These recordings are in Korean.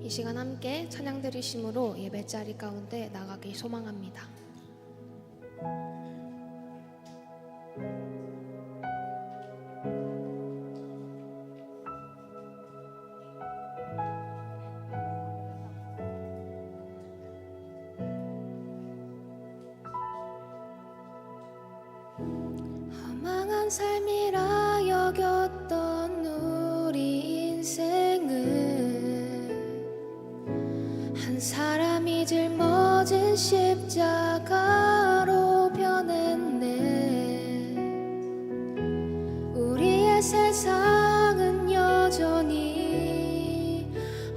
이 시간 함께 찬양 드리심으로 예배 자리 가운데 나가길 소망합니다. 허망한 삶이라 여겼던 우리 인생은 한 사람이 짊어진 십자가로 변했네. 우리의 세상은 여전히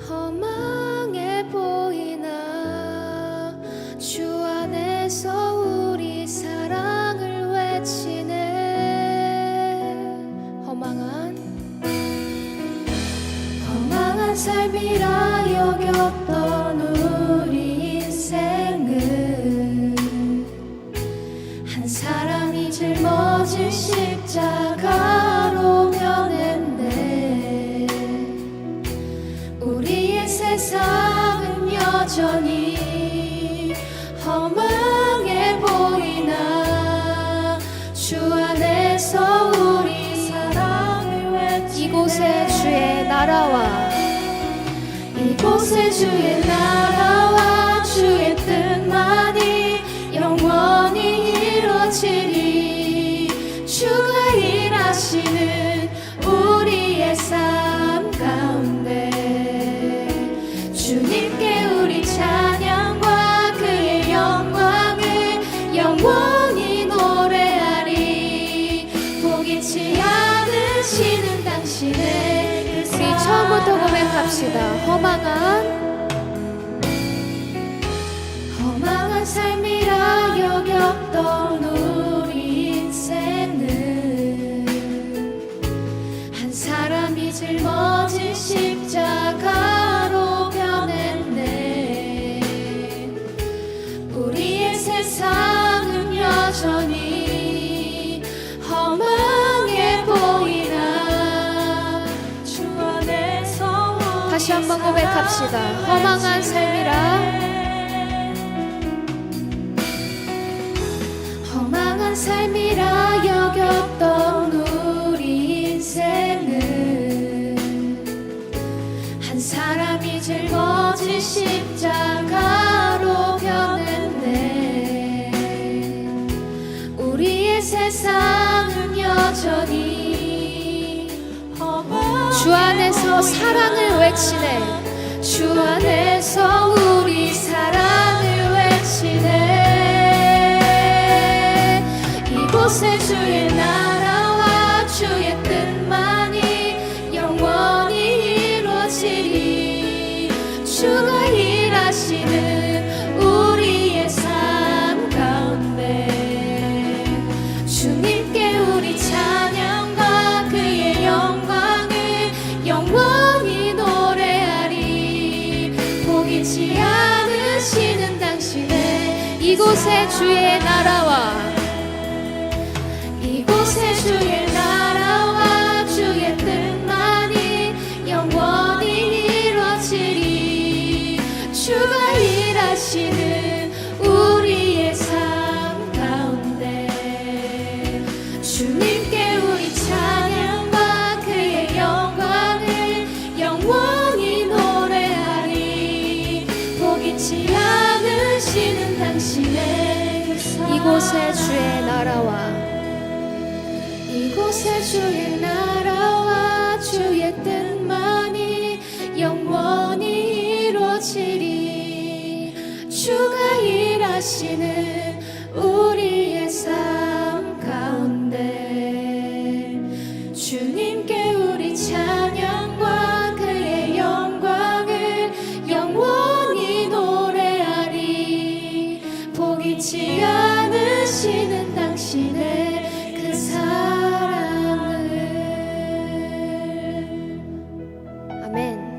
허망해 보이나 주 안에서 우리 사랑을 외치네. 허망한 삶이라 여겼던 우리 인생은 한 사람이 짊어진 십자가로 변했네. 우리의 세상은 여전히 허망해 보이나 주 안에서 우리 사랑을 외치네. 이곳에 주의 나라와 이곳에 주의 나라와 주의 뜻만이 영원히 이루어지리. 주가 일하시는 우리의 삶 가운데 주님께 우리 찬양과 그의 영광을 영원히 노래하리. 포기치 않으시는 당신의 우리 처음부터 고백합시다. 허망한 삶이라 여겼던 우리 인생은 한 사람이 짊어진 십자가로 변했네. 우리의 세상은 여전히 허망해 보이나 주 안에서 다시 한번 고백합시다. 허망한 삶이라 여겼던 우리 인생은 한 사람이 짊어진 십자가로 변했네. 우리의 세상은 여전히 주 안에서 사랑을 외치네. 주 안에서 우리 사랑을 외치네. 이곳에 주의 나라와 주의 뜻만이 영원히 이루어지리. 주가 일하시는 우리의 삶 가운데 주님께 우리 찬양과 그의 영광을 영원히 노래하리. 포기치 않으시는 당신의 이곳에 주의 나라와 이곳에 주의 나라와 주의 뜻만이 영원히 이루어지리. 주가 일하시는 우리의 삶 가운데 주님께 우리 찬양과 그의 영광을 영원히 노래하리. 포기치 않으시는 당신의 그 사랑. 이곳에 주의 나라와 이곳에 주의 나라와 주의 뜻만이 영원히 이루어지리. 주가 일하시는 우리의 삶 가운데 주님께 우리 찬양과 그의 영광을 영원히 노래하리. 포기치 않으시는 당신의 그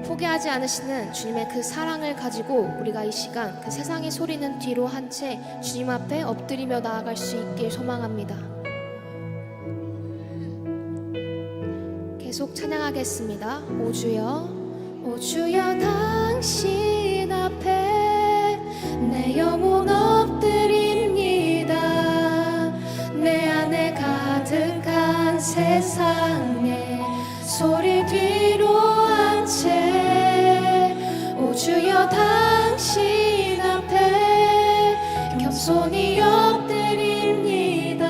포기하지 않으시는 주님의 그 사랑을 가지고 우리가 이 시간 그 세상의 소리는 뒤로 한 채 주님 앞에 엎드리며 나아갈 수 있길 소망합니다. 계속 찬양하겠습니다. 오 주여, 오 주여 당신 주여 당신 앞에 겸손히 엎드립니다.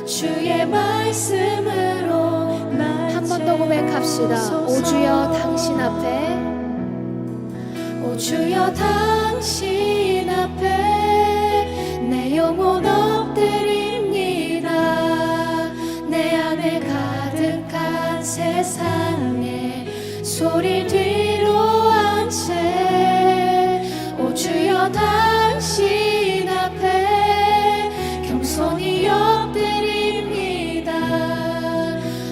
주의 말씀으로 한 번 더 고백합시다. 오 주여 당신 앞에, 오 주여 당신 앞에 내 영혼 엎드립니다. 내 안에 가득한 세상에 소리 뒤로한 채 오 주여 당신 앞에 겸손히 엎드립니다.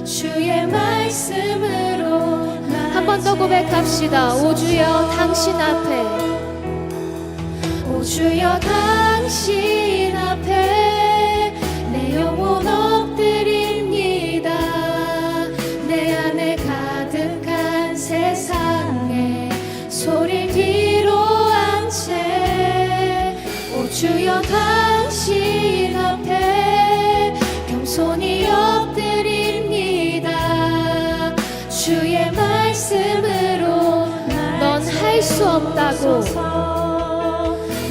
주의 말씀으로 한 번 더 고백합시다. 오 주여 당신 앞에, 오 주여 당신 앞에 내 영혼 엎드립니다. 내 안에 가득한 세상에 소리 뒤로한 채 오 주여 당신 앞에 겸손히 엎드립니다. 주의 말씀으로 넌 할 수 없다고,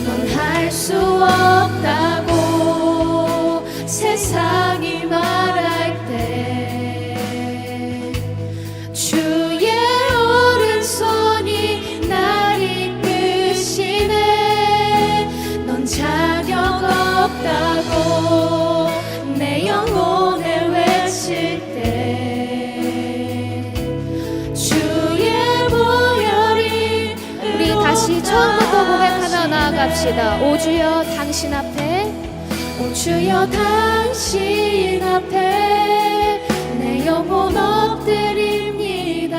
넌 할 수 없다고 세상이 말할 때 주의 오른손이 날 이끄시네. 넌 자격 없다고 내 영혼에 외칠 때 주의 보혈이 우리 다시 처음부터 고백하며 나아갑시다. 오 주여 당신 앞에, 오 주여 당신 앞에 내 영혼 엎드립니다.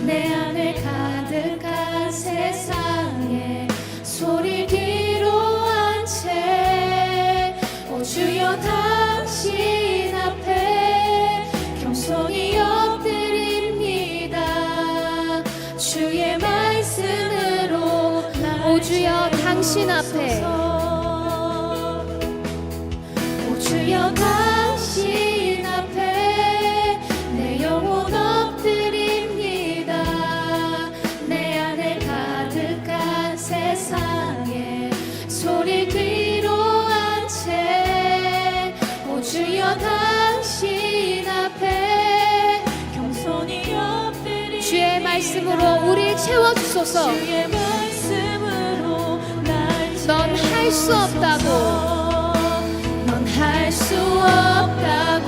내 안에 가득한 세상에 소리 뒤로한 채 오 주여 당신 앞에 겸손히 엎드립니다. 주의 말씀으로 오 주여 당신 앞에, 오 주여 당신 앞에 내 영혼 엎드립니다. 내 안에 가득한 세상에 소리 뒤로한 채 오 주여 당신 앞에 겸손히 엎드립니다. 주의 말씀으로 우리를 채워주소서. 주의 말씀으로 넌 할 수 없다고, 넌 할 수 없다고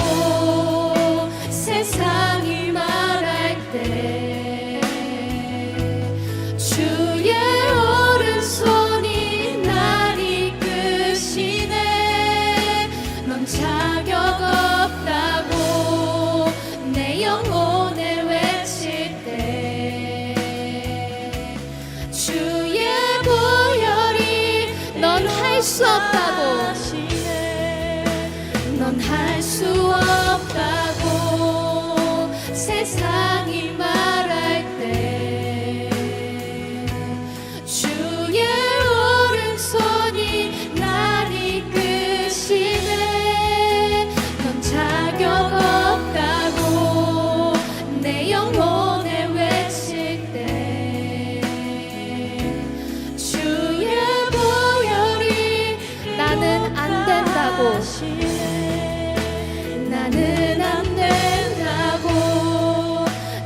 세상이 말할 때 주의 오른손이 날 이끄시네. 넌 자격 없다고 내 영혼에 외칠 때 주의 보혈이 넌 할 수 없다고, 넌 할 수 없다고 세상이 말할 때 주의 오른손이 날 이끄시네. 넌 자격 없다고 내 영혼에 외칠 때 주의 보혈이 나는 안 된다고, 나는 안 된다고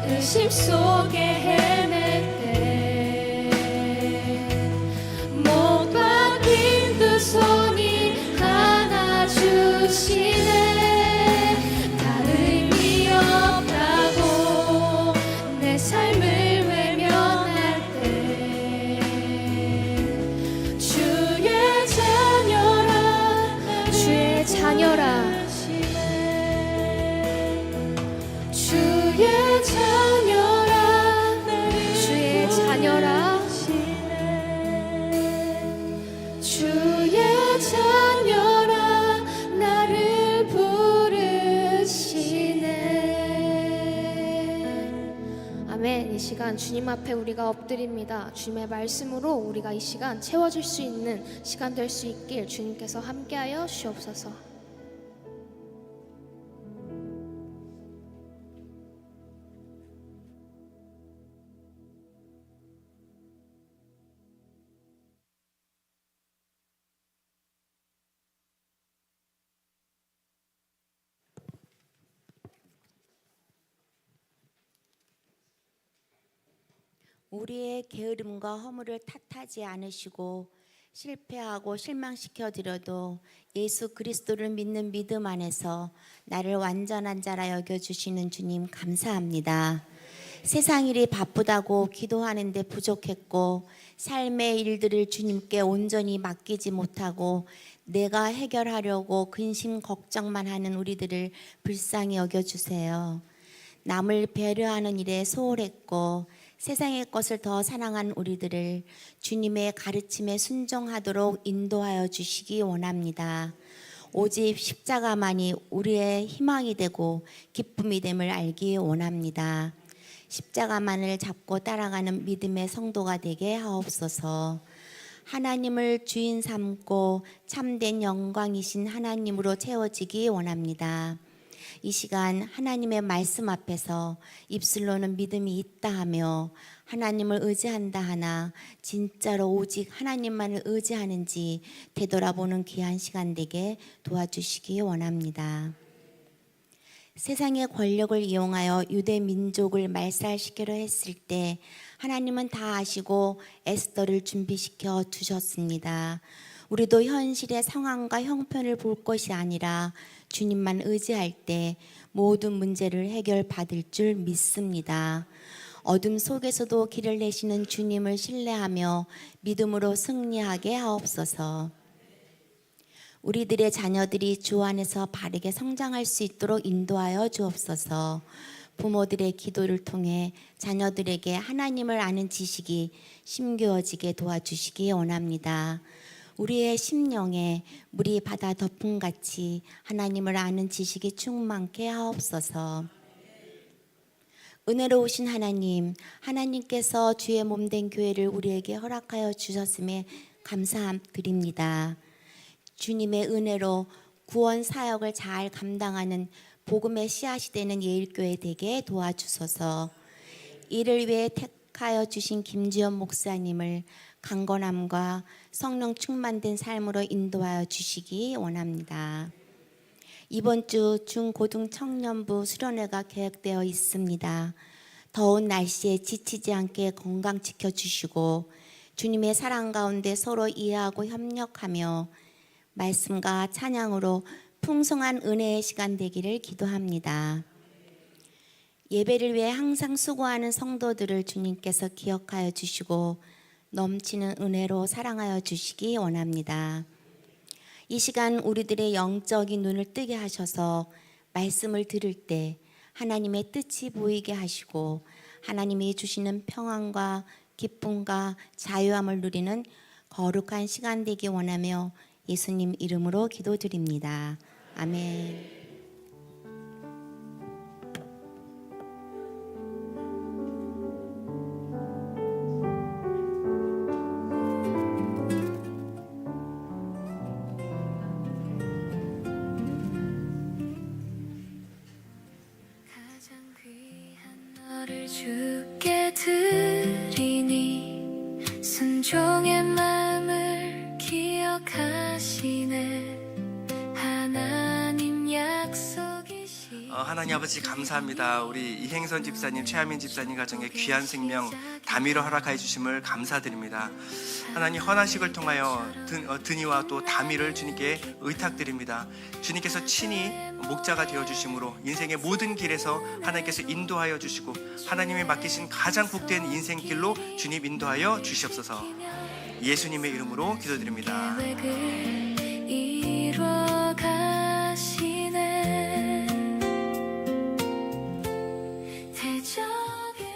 의심 속에 헤맬 때 못 박힌 두 손이 안아주시네. 다 의미 없다고 내 삶을 외면할 때 주의 자녀라 주의 자녀라, 주의 자녀라 주의 자녀라, 주의 자녀라 나를 부르시네. 아멘. 이 시간 주님 앞에 우리가 엎드립니다. 주님의 말씀으로 우리가 이 시간 채워질 수 있는 시간 될 수 있길 주님께서 함께하여 주옵소서. 우리의 게으름과 허물을 탓하지 않으시고 실패하고 실망시켜 드려도 예수 그리스도를 믿는 믿음 안에서 나를 완전한 자라 여겨주시는 주님 감사합니다. 세상 일이 바쁘다고 기도하는데 부족했고 삶의 일들을 주님께 온전히 맡기지 못하고 내가 해결하려고 근심 걱정만 하는 우리들을 불쌍히 여겨주세요. 남을 배려하는 일에 소홀했고 세상의 것을 더 사랑한 우리들을 주님의 가르침에 순종하도록 인도하여 주시기 원합니다. 오직 십자가만이 우리의 희망이 되고 기쁨이 됨을 알기 원합니다. 십자가만을 잡고 따라가는 믿음의 성도가 되게 하옵소서. 하나님을 주인 삼고 참된 영광이신 하나님으로 채워지기 원합니다. 이 시간 하나님의 말씀 앞에서 입술로는 믿음이 있다 하며 하나님을 의지한다 하나 진짜로 오직 하나님만을 의지하는지 되돌아보는 귀한 시간 되게 도와주시기 원합니다. 세상의 권력을 이용하여 유대 민족을 말살시키려 했을 때 하나님은 다 아시고 에스더를 준비시켜 주셨습니다. 우리도 현실의 상황과 형편을 볼 것이 아니라 주님만 의지할 때 모든 문제를 해결받을 줄 믿습니다. 어둠 속에서도 길을 내시는 주님을 신뢰하며 믿음으로 승리하게 하옵소서. 우리들의 자녀들이 주 안에서 바르게 성장할 수 있도록 인도하여 주옵소서. 부모들의 기도를 통해 자녀들에게 하나님을 아는 지식이 심겨지게 도와주시기 원합니다. 우리의 심령에 물이 바다 덮음같이 하나님을 아는 지식이 충만케 하옵소서. 은혜로우신 하나님, 하나님께서 주의 몸된 교회를 우리에게 허락하여 주셨음에 감사드립니다. 주님의 은혜로 구원 사역을 잘 감당하는 복음의 씨앗이 되는 예일교회 되게 도와주소서. 이를 위해 택하여 주신 김지연 목사님을 강건함과 성령 충만된 삶으로 인도하여 주시기 원합니다. 이번 주 중고등 청년부 수련회가 계획되어 있습니다. 더운 날씨에 지치지 않게 건강 지켜주시고 주님의 사랑 가운데 서로 이해하고 협력하며 말씀과 찬양으로 풍성한 은혜의 시간 되기를 기도합니다. 예배를 위해 항상 수고하는 성도들을 주님께서 기억하여 주시고 넘치는 은혜로 사랑하여 주시기 원합니다. 이 시간 우리들의 영적인 눈을 뜨게 하셔서 말씀을 들을 때 하나님의 뜻이 보이게 하시고 하나님이 주시는 평안과 기쁨과 자유함을 누리는 거룩한 시간 되기 원하며 예수님 이름으로 기도드립니다. 아멘. 가장 귀한 너를 주께 드리니 순종의 마음을 기억하시네. 하나님 약속이시. 하나님 아버지 감사합니다. 우리 이행선 집사님, 최하민 집사님 가정에 귀한 생명 다미로 허락하여 주심을 감사드립니다. 하나님 헌화식을 통하여 드니와 또 다미를 주님께 의탁드립니다. 주님께서 친히 목자가 되어주심으로 인생의 모든 길에서 하나님께서 인도하여 주시고 하나님이 맡기신 가장 복된 인생길로 주님 인도하여 주시옵소서. 예수님의 이름으로 기도드립니다. 계획을 이루어 가시네. 대적의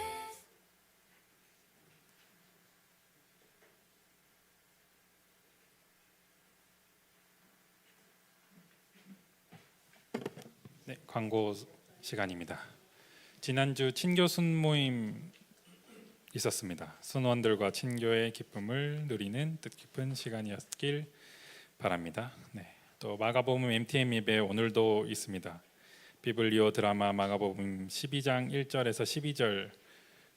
네, 광고 시간입니다. 지난주 친교 순모임 있었습니다. 순원들과 친교의 기쁨을 누리는 뜻깊은 시간이었길 바랍니다. 네, 또 마가복음 MTM 예배 오늘도 있습니다. 비블리오 드라마 마가복음 12장 1절에서 12절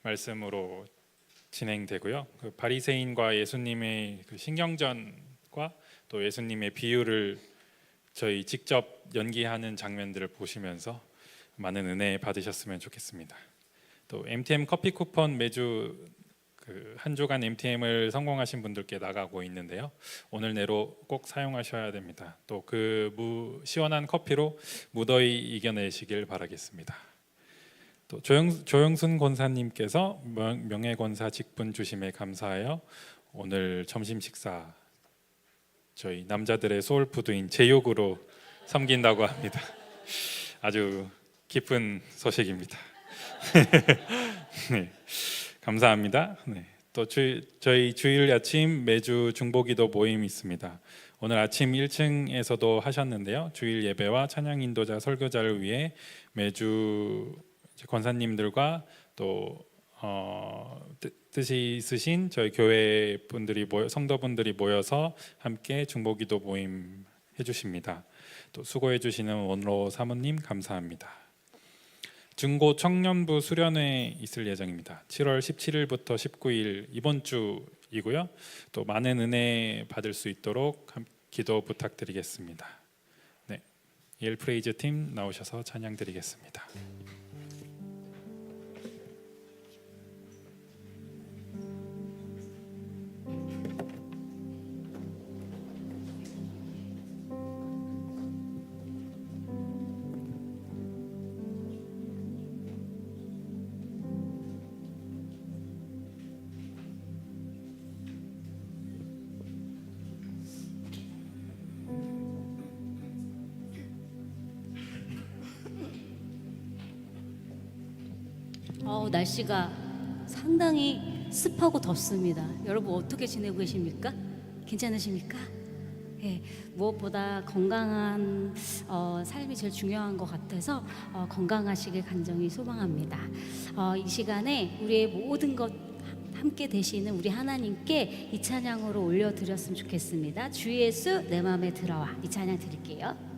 말씀으로 진행되고요. 그 바리새인과 예수님의 그 신경전과 또 예수님의 비유를 저희 직접 연기하는 장면들을 보시면서 많은 은혜 받으셨으면 좋겠습니다. 또 MTM 커피 쿠폰 매주 그 한 주간 MTM을 성공하신 분들께 나가고 있는데요. 오늘 내로 꼭 사용하셔야 됩니다. 또 그 시원한 커피로 무더위 이겨내시길 바라겠습니다. 또 조영순 권사님께서 명예권사 직분 주심에 감사하여 오늘 점심 식사 저희 남자들의 소울푸드인 제육으로 섬긴다고 합니다. 아주 기쁜 소식입니다. 네, 감사합니다. 네, 또 저희 주일 아침 매주 중보기도 모임 있습니다. 오늘 아침 1층에서도 하셨는데요. 주일 예배와 찬양 인도자 설교자를 위해 매주 권사님들과 또 뜻이 있으신 저희 교회 분들이 성도분들이 모여서 함께 중보기도 모임 해주십니다. 또 수고해 주시는 원로 사모님 감사합니다. 중고 청년부 수련회 있을 예정입니다. 7월 17일부터 19일 이번 주이고요. 또 많은 은혜 받을 수 있도록 기도 부탁드리겠습니다. 네, 예일 프레이즈 팀 나오셔서 찬양 드리겠습니다. 날씨가 상당히 습하고 덥습니다. 여러분 어떻게 지내고 계십니까? 괜찮으십니까? 예, 무엇보다 건강한 삶이 제일 중요한 것 같아서 건강하시길 간절히 소망합니다. 이 시간에 우리의 모든 것 함께 되시는 우리 하나님께 이 찬양으로 올려드렸으면 좋겠습니다. 주 예수 내 맘에 들어와, 이 찬양 드릴게요.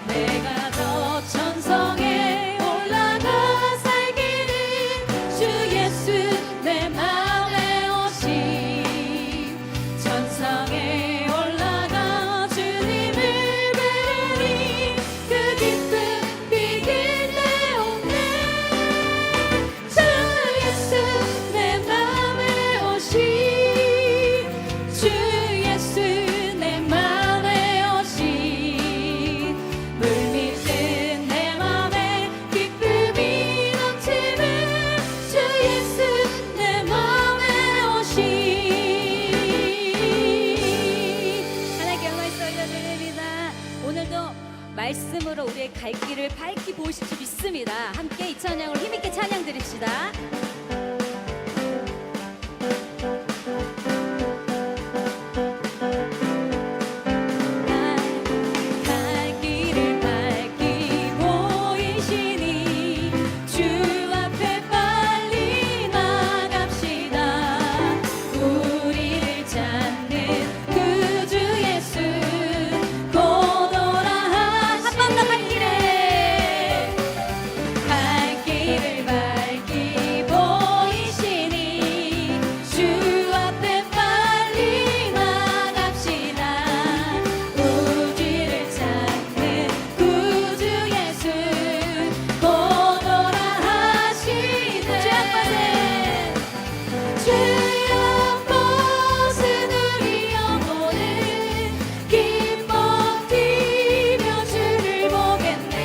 내가 더 찬양으로 우리의 갈 길을 밝히 보이실 줄 믿습니다. 함께 이 찬양을 힘있게 찬양 드립시다. 갈 길을 밝히 보이시니 주 앞에 빨리 나갑시다. 우리를 찾는 그 주 예수 곧 오라 한 번 더 갈 길을 밝히 보이시니 주 앞에 빨리 나갑시다. 우리를 찾는 구주 예수 곧 오라 하시네. 죄악 벗은 우리 영혼은 기뻐 뛰며 주를 보겠네.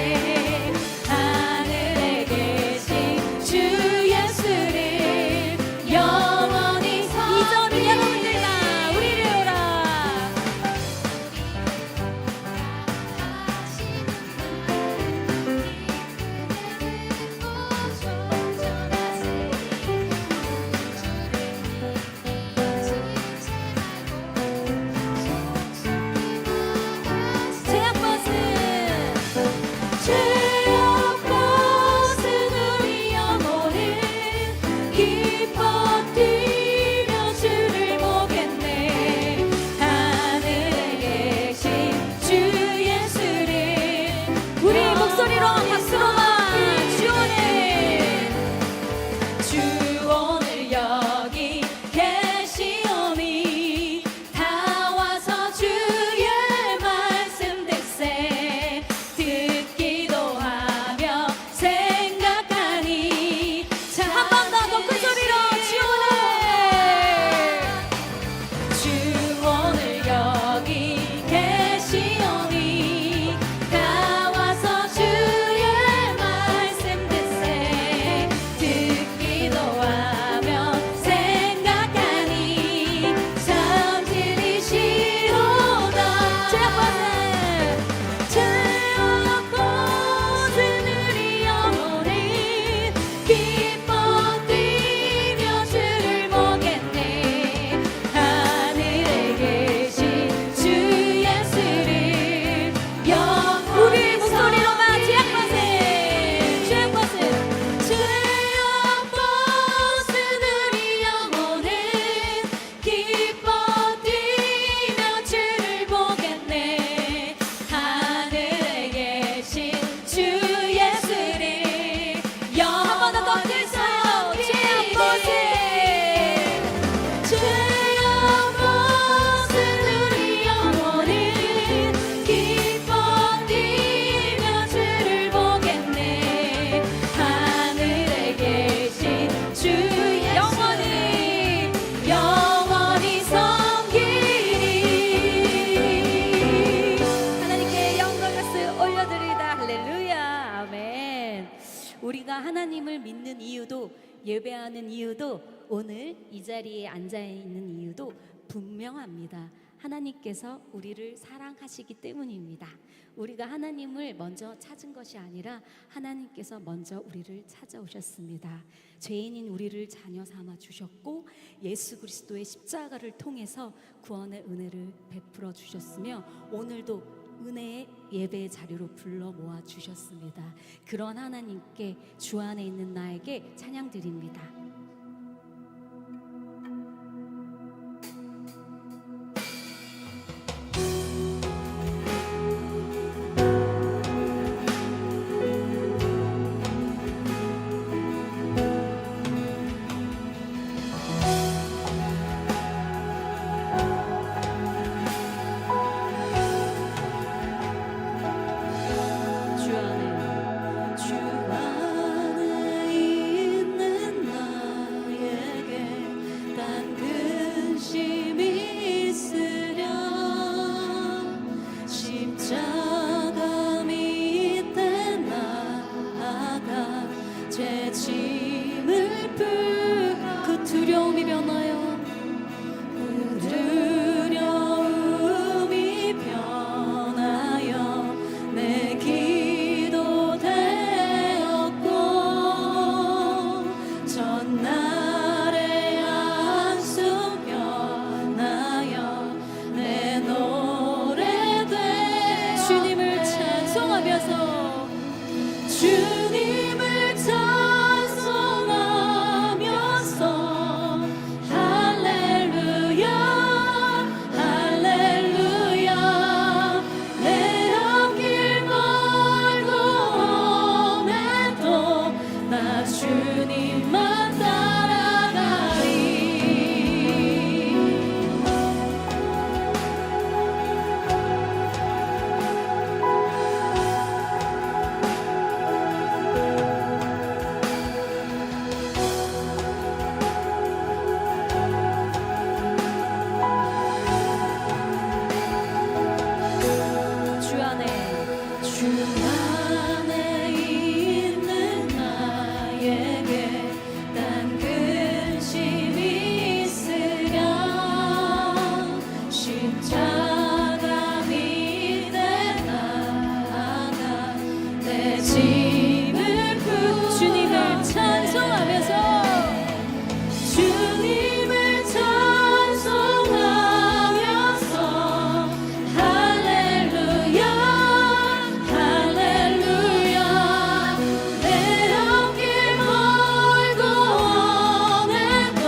하늘에 계신 주 예수를 영원히 이전을 여러분들과 우리를 오라. 죄악 벗은 우리 영혼은 기뻐 뛰며 주를 보겠네. 하늘에 계신 주 예수를 우리 목소리로 박수로만 주 오늘 여기 계시오니 다 와서 주의 말씀 듣세. 듣기도 하며 생각하니 한 번 더 더 큰 소리로 주 오늘 여기 계시오니 다 와서 주의 말씀 듣세. 듣기도 하며 생각하니 참 진리시로다. 죄악 벗은 우리 영혼은 기뻐 뛰며 주를 보겠네. 하늘에 계신 주 예수를 우리 목소리로만 죄악 벗은 우리 영혼은 기뻐 뛰며 주를 보겠네. 하늘에 계신 주 예수를 한 번 더 더 죄악 벗은 우리 영혼은 기뻐 뛰며 주를 보겠네. 하늘에 계신 주 영원히 섬기리. 하나님께 영광 박수 올려드리다. 할렐루야. 아멘. 우리가 하나님을 믿는 이유도 예배하는 이유도 오늘 이 자리에 앉아 있는 이유도 분명합니다. 하나님께서 우리를 사랑하시기 때문입니다. 우리가 하나님을 먼저 찾은 것이 아니라 하나님께서 먼저 우리를 찾아오셨습니다. 죄인인 우리를 자녀 삼아 주셨고 예수 그리스도의 십자가를 통해서 구원의 은혜를 베풀어 주셨으며 오늘도 은혜의 예배의 자리로 불러 모아 주셨습니다. 그런 하나님께 주 안에 있는 나에게 찬양 드립니다. 주 안에 있는 나 주님을 찬송하면서 할렐루야 할렐루야 내 앞길 멀고 험해도 나 주님만 따라가리. 주 안에 있는 나에게 단 근심이 있으랴 십자가 밑에 나아가 내 짐을 주님을 찬송하면서 주님을 찬송하면서 할렐루야 할렐루야 내 앞길 멀고 험해도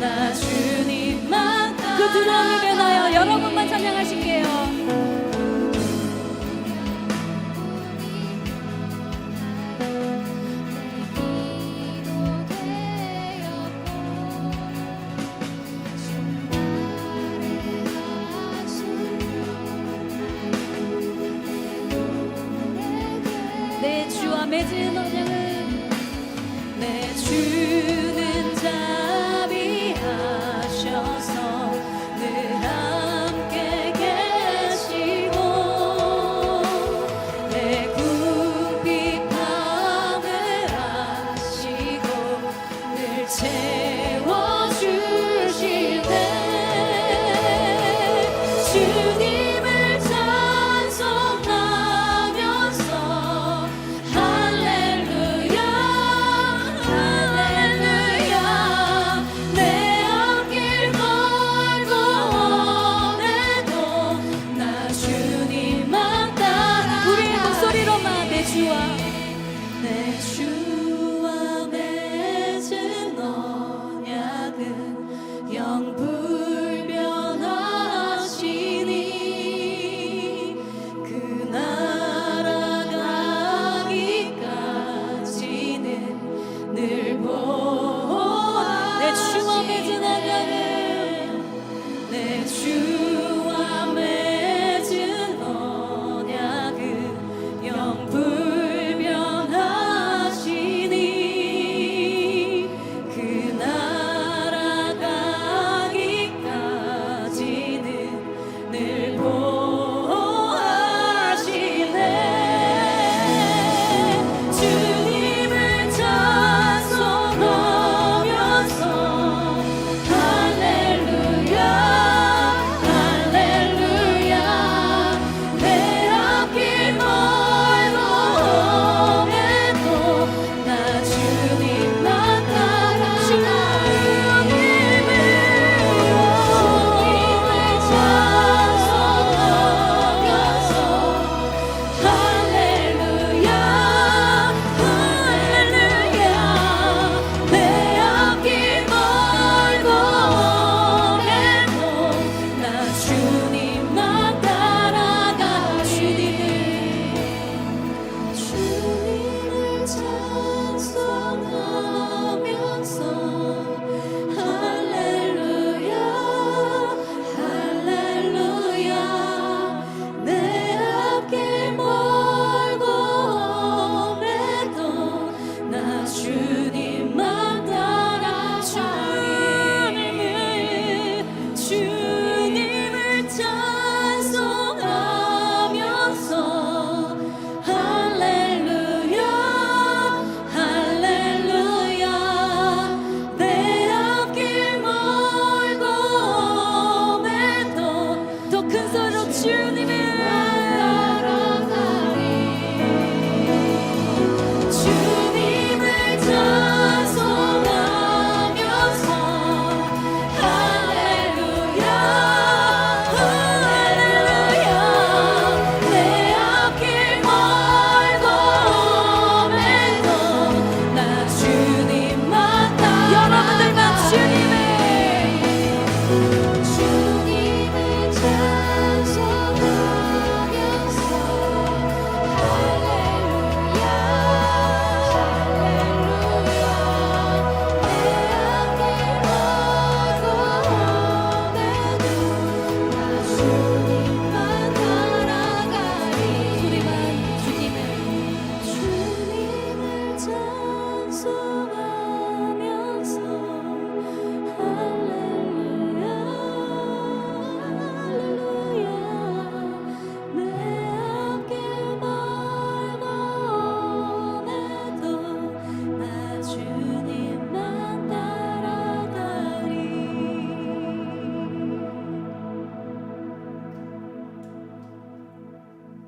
나 주님만 그 두 마음을 매나요 여러분만 찬양하실게요. 내 주와 맺은 언약은 내 주는 자비하셔서 늘 함께 계시고 내 궁핍함을 아시고 늘 채워주실 때 주님을 찬송하면서 할렐루야 할렐루야 내 앞길 멀고 험해도 나 주님만 따라 우리의 목소리로만 내 주와 맺은 언약은 영불변하시니 그 날아가기까지는 늘 보아 내 주와 맺은 언약은 내 주와 맺은 언약은 영불변하시니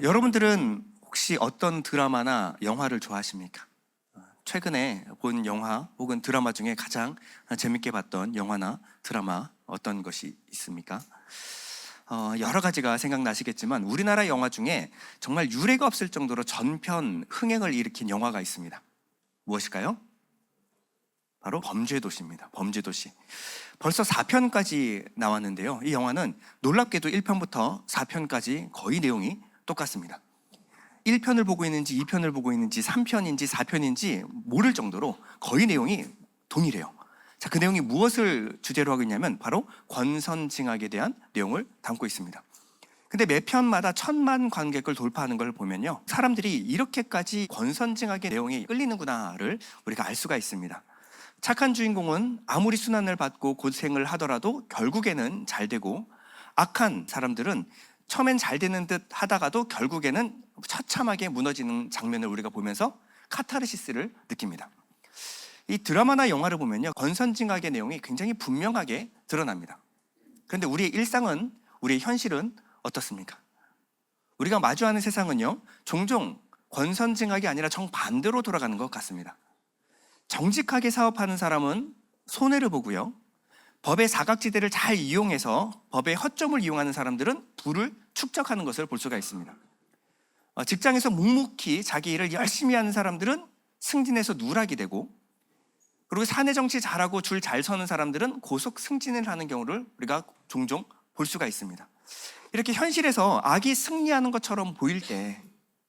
여러분들은 혹시 어떤 드라마나 영화를 좋아하십니까? 최근에 본 영화 혹은 드라마 중에 가장 재밌게 봤던 영화나 드라마 어떤 것이 있습니까? 여러 가지가 생각나시겠지만 우리나라 영화 중에 정말 유례가 없을 정도로 전편 흥행을 일으킨 영화가 있습니다. 무엇일까요? 바로 범죄도시입니다. 범죄도시. 벌써 4편까지 나왔는데요. 이 영화는 놀랍게도 1편부터 4편까지 거의 내용이 똑같습니다. 1편을 보고 있는지 2편을 보고 있는지 3편인지 4편인지 모를 정도로 거의 내용이 동일해요. 자, 그 내용이 무엇을 주제로 하고 있냐면 바로 권선징악에 대한 내용을 담고 있습니다. 근데 매 편마다 1000만 관객을 돌파하는 걸 보면요, 사람들이 이렇게까지 권선징악의 내용이 끌리는구나를 우리가 알 수가 있습니다. 착한 주인공은 아무리 순환을 받고 고생을 하더라도 결국에는 잘 되고, 악한 사람들은 처음엔 잘 되는 듯 하다가도 결국에는 처참하게 무너지는 장면을 우리가 보면서 카타르시스를 느낍니다. 이 드라마나 영화를 보면요, 권선징악의 내용이 굉장히 분명하게 드러납니다. 그런데 우리의 일상은, 우리의 현실은 어떻습니까? 우리가 마주하는 세상은요, 종종 권선징악이 아니라 정반대로 돌아가는 것 같습니다. 정직하게 사업하는 사람은 손해를 보고요, 법의 사각지대를 잘 이용해서 법의 허점을 이용하는 사람들은 부를 축적하는 것을 볼 수가 있습니다. 직장에서 묵묵히 자기 일을 열심히 하는 사람들은 승진해서 누락이 되고, 그리고 사내 정치 잘하고 줄 잘 서는 사람들은 고속 승진을 하는 경우를 우리가 종종 볼 수가 있습니다. 이렇게 현실에서 악이 승리하는 것처럼 보일 때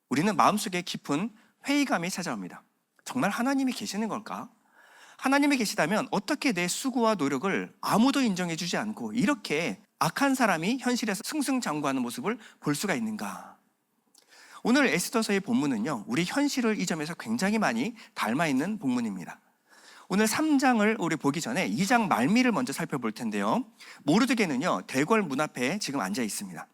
우리는 마음속에 깊은 회의감이 찾아옵니다. 정말 하나님이 계시는 걸까? 하나님이 계시다면 어떻게 내 수고와 노력을 아무도 인정해주지 않고 이렇게 악한 사람이 현실에서 승승장구하는 모습을 볼 수가 있는가? 오늘 에스더서의 본문은요, 우리 현실을 이 점에서 굉장히 많이 닮아 있는 본문입니다. 오늘 3장을 우리 보기 전에 2장 말미를 먼저 살펴볼 텐데요, 모르드게는요 대궐 문 앞에 지금 앉아 있습니다.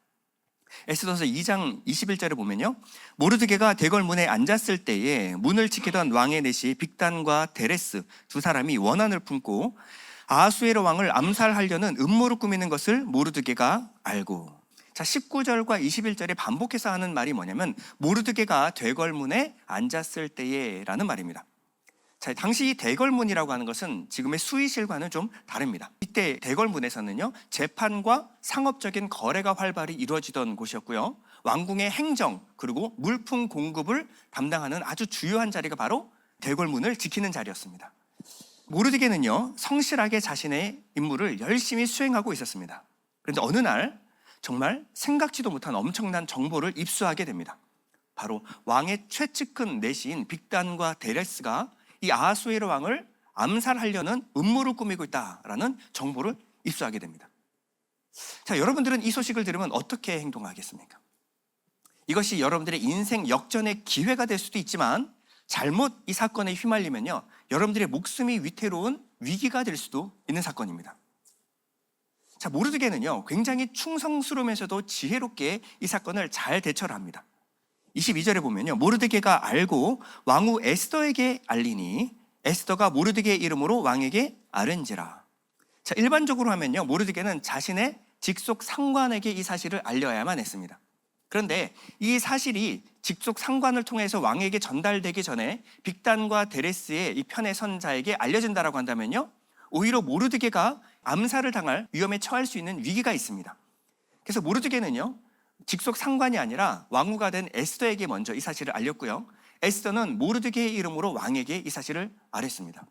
에스더서 2장 21절을 보면요, 모르드게가 대궐 문에 앉았을 때에 문을 지키던 왕의 내시 빅단과 데레스 두 사람이 원한을 품고 아하수에로 왕을 암살하려는 음모를 꾸미는 것을 모르드게가 알고. 자, 19절과 21절에 반복해서 하는 말이 뭐냐면 모르드게가 대궐문에 앉았을 때에 라는 말입니다. 자, 당시 이 대궐문이라고 하는 것은 지금의 수의실과는 좀 다릅니다. 이때 대궐문에서는요, 재판과 상업적인 거래가 활발히 이루어지던 곳이었고요, 왕궁의 행정 그리고 물품 공급을 담당하는 아주 주요한 자리가 바로 대궐문을 지키는 자리였습니다. 모르드게는요, 성실하게 자신의 임무를 열심히 수행하고 있었습니다. 그런데 어느 날 정말 생각지도 못한 엄청난 정보를 입수하게 됩니다. 바로 왕의 최측근 내시인 빅단과 데레스가 이 아하수에로 왕을 암살하려는 음모를 꾸미고 있다라는 정보를 입수하게 됩니다. 자, 여러분들은 이 소식을 들으면 어떻게 행동하겠습니까? 이것이 여러분들의 인생 역전의 기회가 될 수도 있지만 잘못 이 사건에 휘말리면요, 여러분들의 목숨이 위태로운 위기가 될 수도 있는 사건입니다. 자, 모르드게는요 굉장히 충성스러우면서도 지혜롭게 이 사건을 잘 대처를 합니다. 22절에 보면요, 모르드게가 알고 왕후 에스더에게 알리니 에스더가 모르드게의 이름으로 왕에게 아른지라. 자, 일반적으로 하면요, 모르드게는 자신의 직속 상관에게 이 사실을 알려야만 했습니다. 그런데 이 사실이 직속 상관을 통해서 왕에게 전달되기 전에 빅단과 데레스의 이 편에 선 자에게 알려진다라고 한다면요, 오히려 모르드게가 암살을 당할 위험에 처할 수 있는 위기가 있습니다. 그래서 모르드게는요, 직속 상관이 아니라 왕후가 된 에스더에게 먼저 이 사실을 알렸고요, 에스더는 모르드게의 이름으로 왕에게 이 사실을 알렸습니다.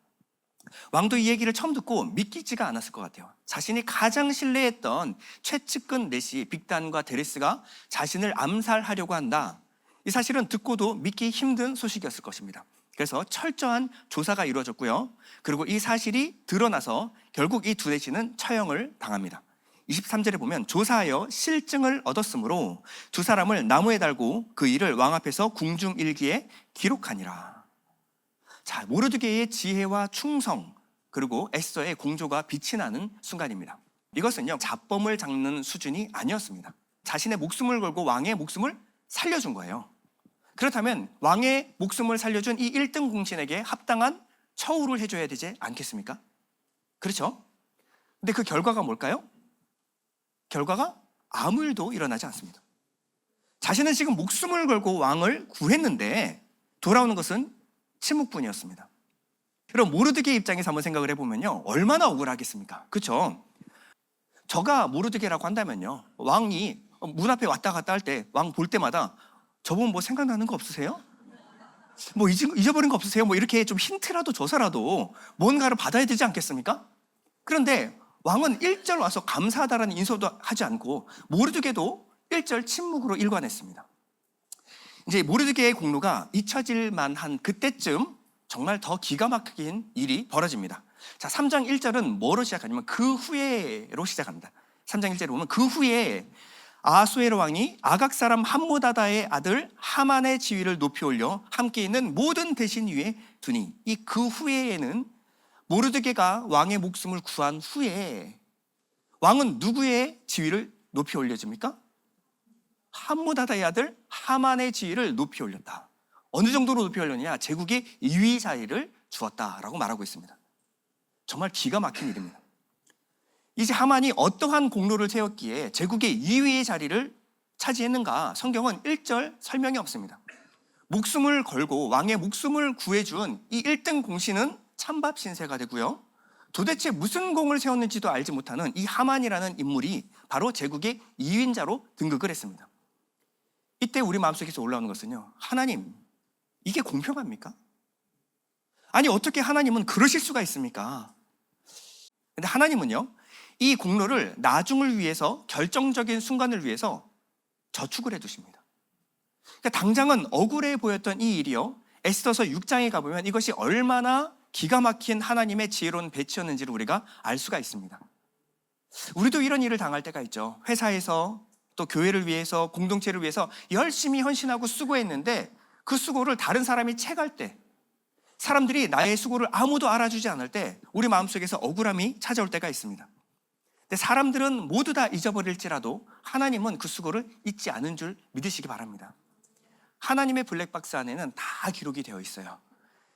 왕도 이 얘기를 처음 듣고 믿기지가 않았을 것 같아요. 자신이 가장 신뢰했던 최측근 내시 빅단과 데레스가 자신을 암살하려고 한다, 이 사실은 듣고도 믿기 힘든 소식이었을 것입니다. 그래서 철저한 조사가 이루어졌고요, 그리고 이 사실이 드러나서 결국 이 두 내시는 처형을 당합니다. 23절에 보면 조사하여 실증을 얻었으므로 두 사람을 나무에 달고 그 일을 왕 앞에서 궁중일기에 기록하니라. 자, 모르드게의 지혜와 충성 그리고 에스더의 공조가 빛이 나는 순간입니다. 이것은요, 잡범을 잡는 수준이 아니었습니다. 자신의 목숨을 걸고 왕의 목숨을 살려준 거예요. 그렇다면 왕의 목숨을 살려준 이 1등 공신에게 합당한 처우를 해줘야 되지 않겠습니까? 그렇죠? 근데 그 결과가 뭘까요? 결과가 아무 일도 일어나지 않습니다. 자신은 지금 목숨을 걸고 왕을 구했는데 돌아오는 것은 침묵뿐이었습니다. 그럼 모르드게의 입장에서 한번 생각을 해보면요, 얼마나 억울하겠습니까? 그렇죠? 저가 모르드게라고 한다면요, 왕이 문 앞에 왔다 갔다 할 때 왕 볼 때마다 저분 뭐 생각나는 거 없으세요? 뭐 잊어버린 거 없으세요? 뭐 이렇게 좀 힌트라도 줘서라도 뭔가를 받아야 되지 않겠습니까? 그런데 왕은 1절 와서 감사하다라는 인사도 하지 않고 모르드게도 1절 침묵으로 일관했습니다. 이제 모르드게의 공로가 잊혀질 만한 그때쯤 정말 더 기가 막힌 일이 벌어집니다. 자, 3장 1절은 뭐로 시작하냐면 그 후에로 시작합니다. 3장 1절에 보면 그 후에 아하수에로 왕이 아각 사람 함무다다의 아들 하만의 지위를 높이 올려 함께 있는 모든 대신 위에 두니, 이 그 후에에는 모르드게가 왕의 목숨을 구한 후에 왕은 누구의 지위를 높이 올려줍니까? 함무다다의 아들 하만의 지위를 높이 올렸다. 어느 정도로 높이 올렸냐? 제국의 2위 자리를 주었다라고 말하고 있습니다. 정말 기가 막힌 일입니다. 이제 하만이 어떠한 공로를 세웠기에 제국의 2위의 자리를 차지했는가? 성경은 1절 설명이 없습니다. 목숨을 걸고 왕의 목숨을 구해준 이 1등 공신은 찬밥 신세가 되고요, 도대체 무슨 공을 세웠는지도 알지 못하는 이 하만이라는 인물이 바로 제국의 2위인자로 등극을 했습니다. 이때 우리 마음속에서 올라오는 것은요, 하나님, 이게 공평합니까? 아니, 어떻게 하나님은 그러실 수가 있습니까? 근데 하나님은요, 이 공로를 나중을 위해서, 결정적인 순간을 위해서 저축을 해두십니다. 그러니까 당장은 억울해 보였던 이 일이요, 에스더서 6장에 가보면 이것이 얼마나 기가 막힌 하나님의 지혜로운 배치였는지를 우리가 알 수가 있습니다. 우리도 이런 일을 당할 때가 있죠. 회사에서, 또 교회를 위해서, 공동체를 위해서 열심히 헌신하고 수고했는데 그 수고를 다른 사람이 채갈 때, 사람들이 나의 수고를 아무도 알아주지 않을 때 우리 마음속에서 억울함이 찾아올 때가 있습니다. 근데 사람들은 모두 다 잊어버릴지라도 하나님은 그 수고를 잊지 않은 줄 믿으시기 바랍니다. 하나님의 블랙박스 안에는 다 기록이 되어 있어요.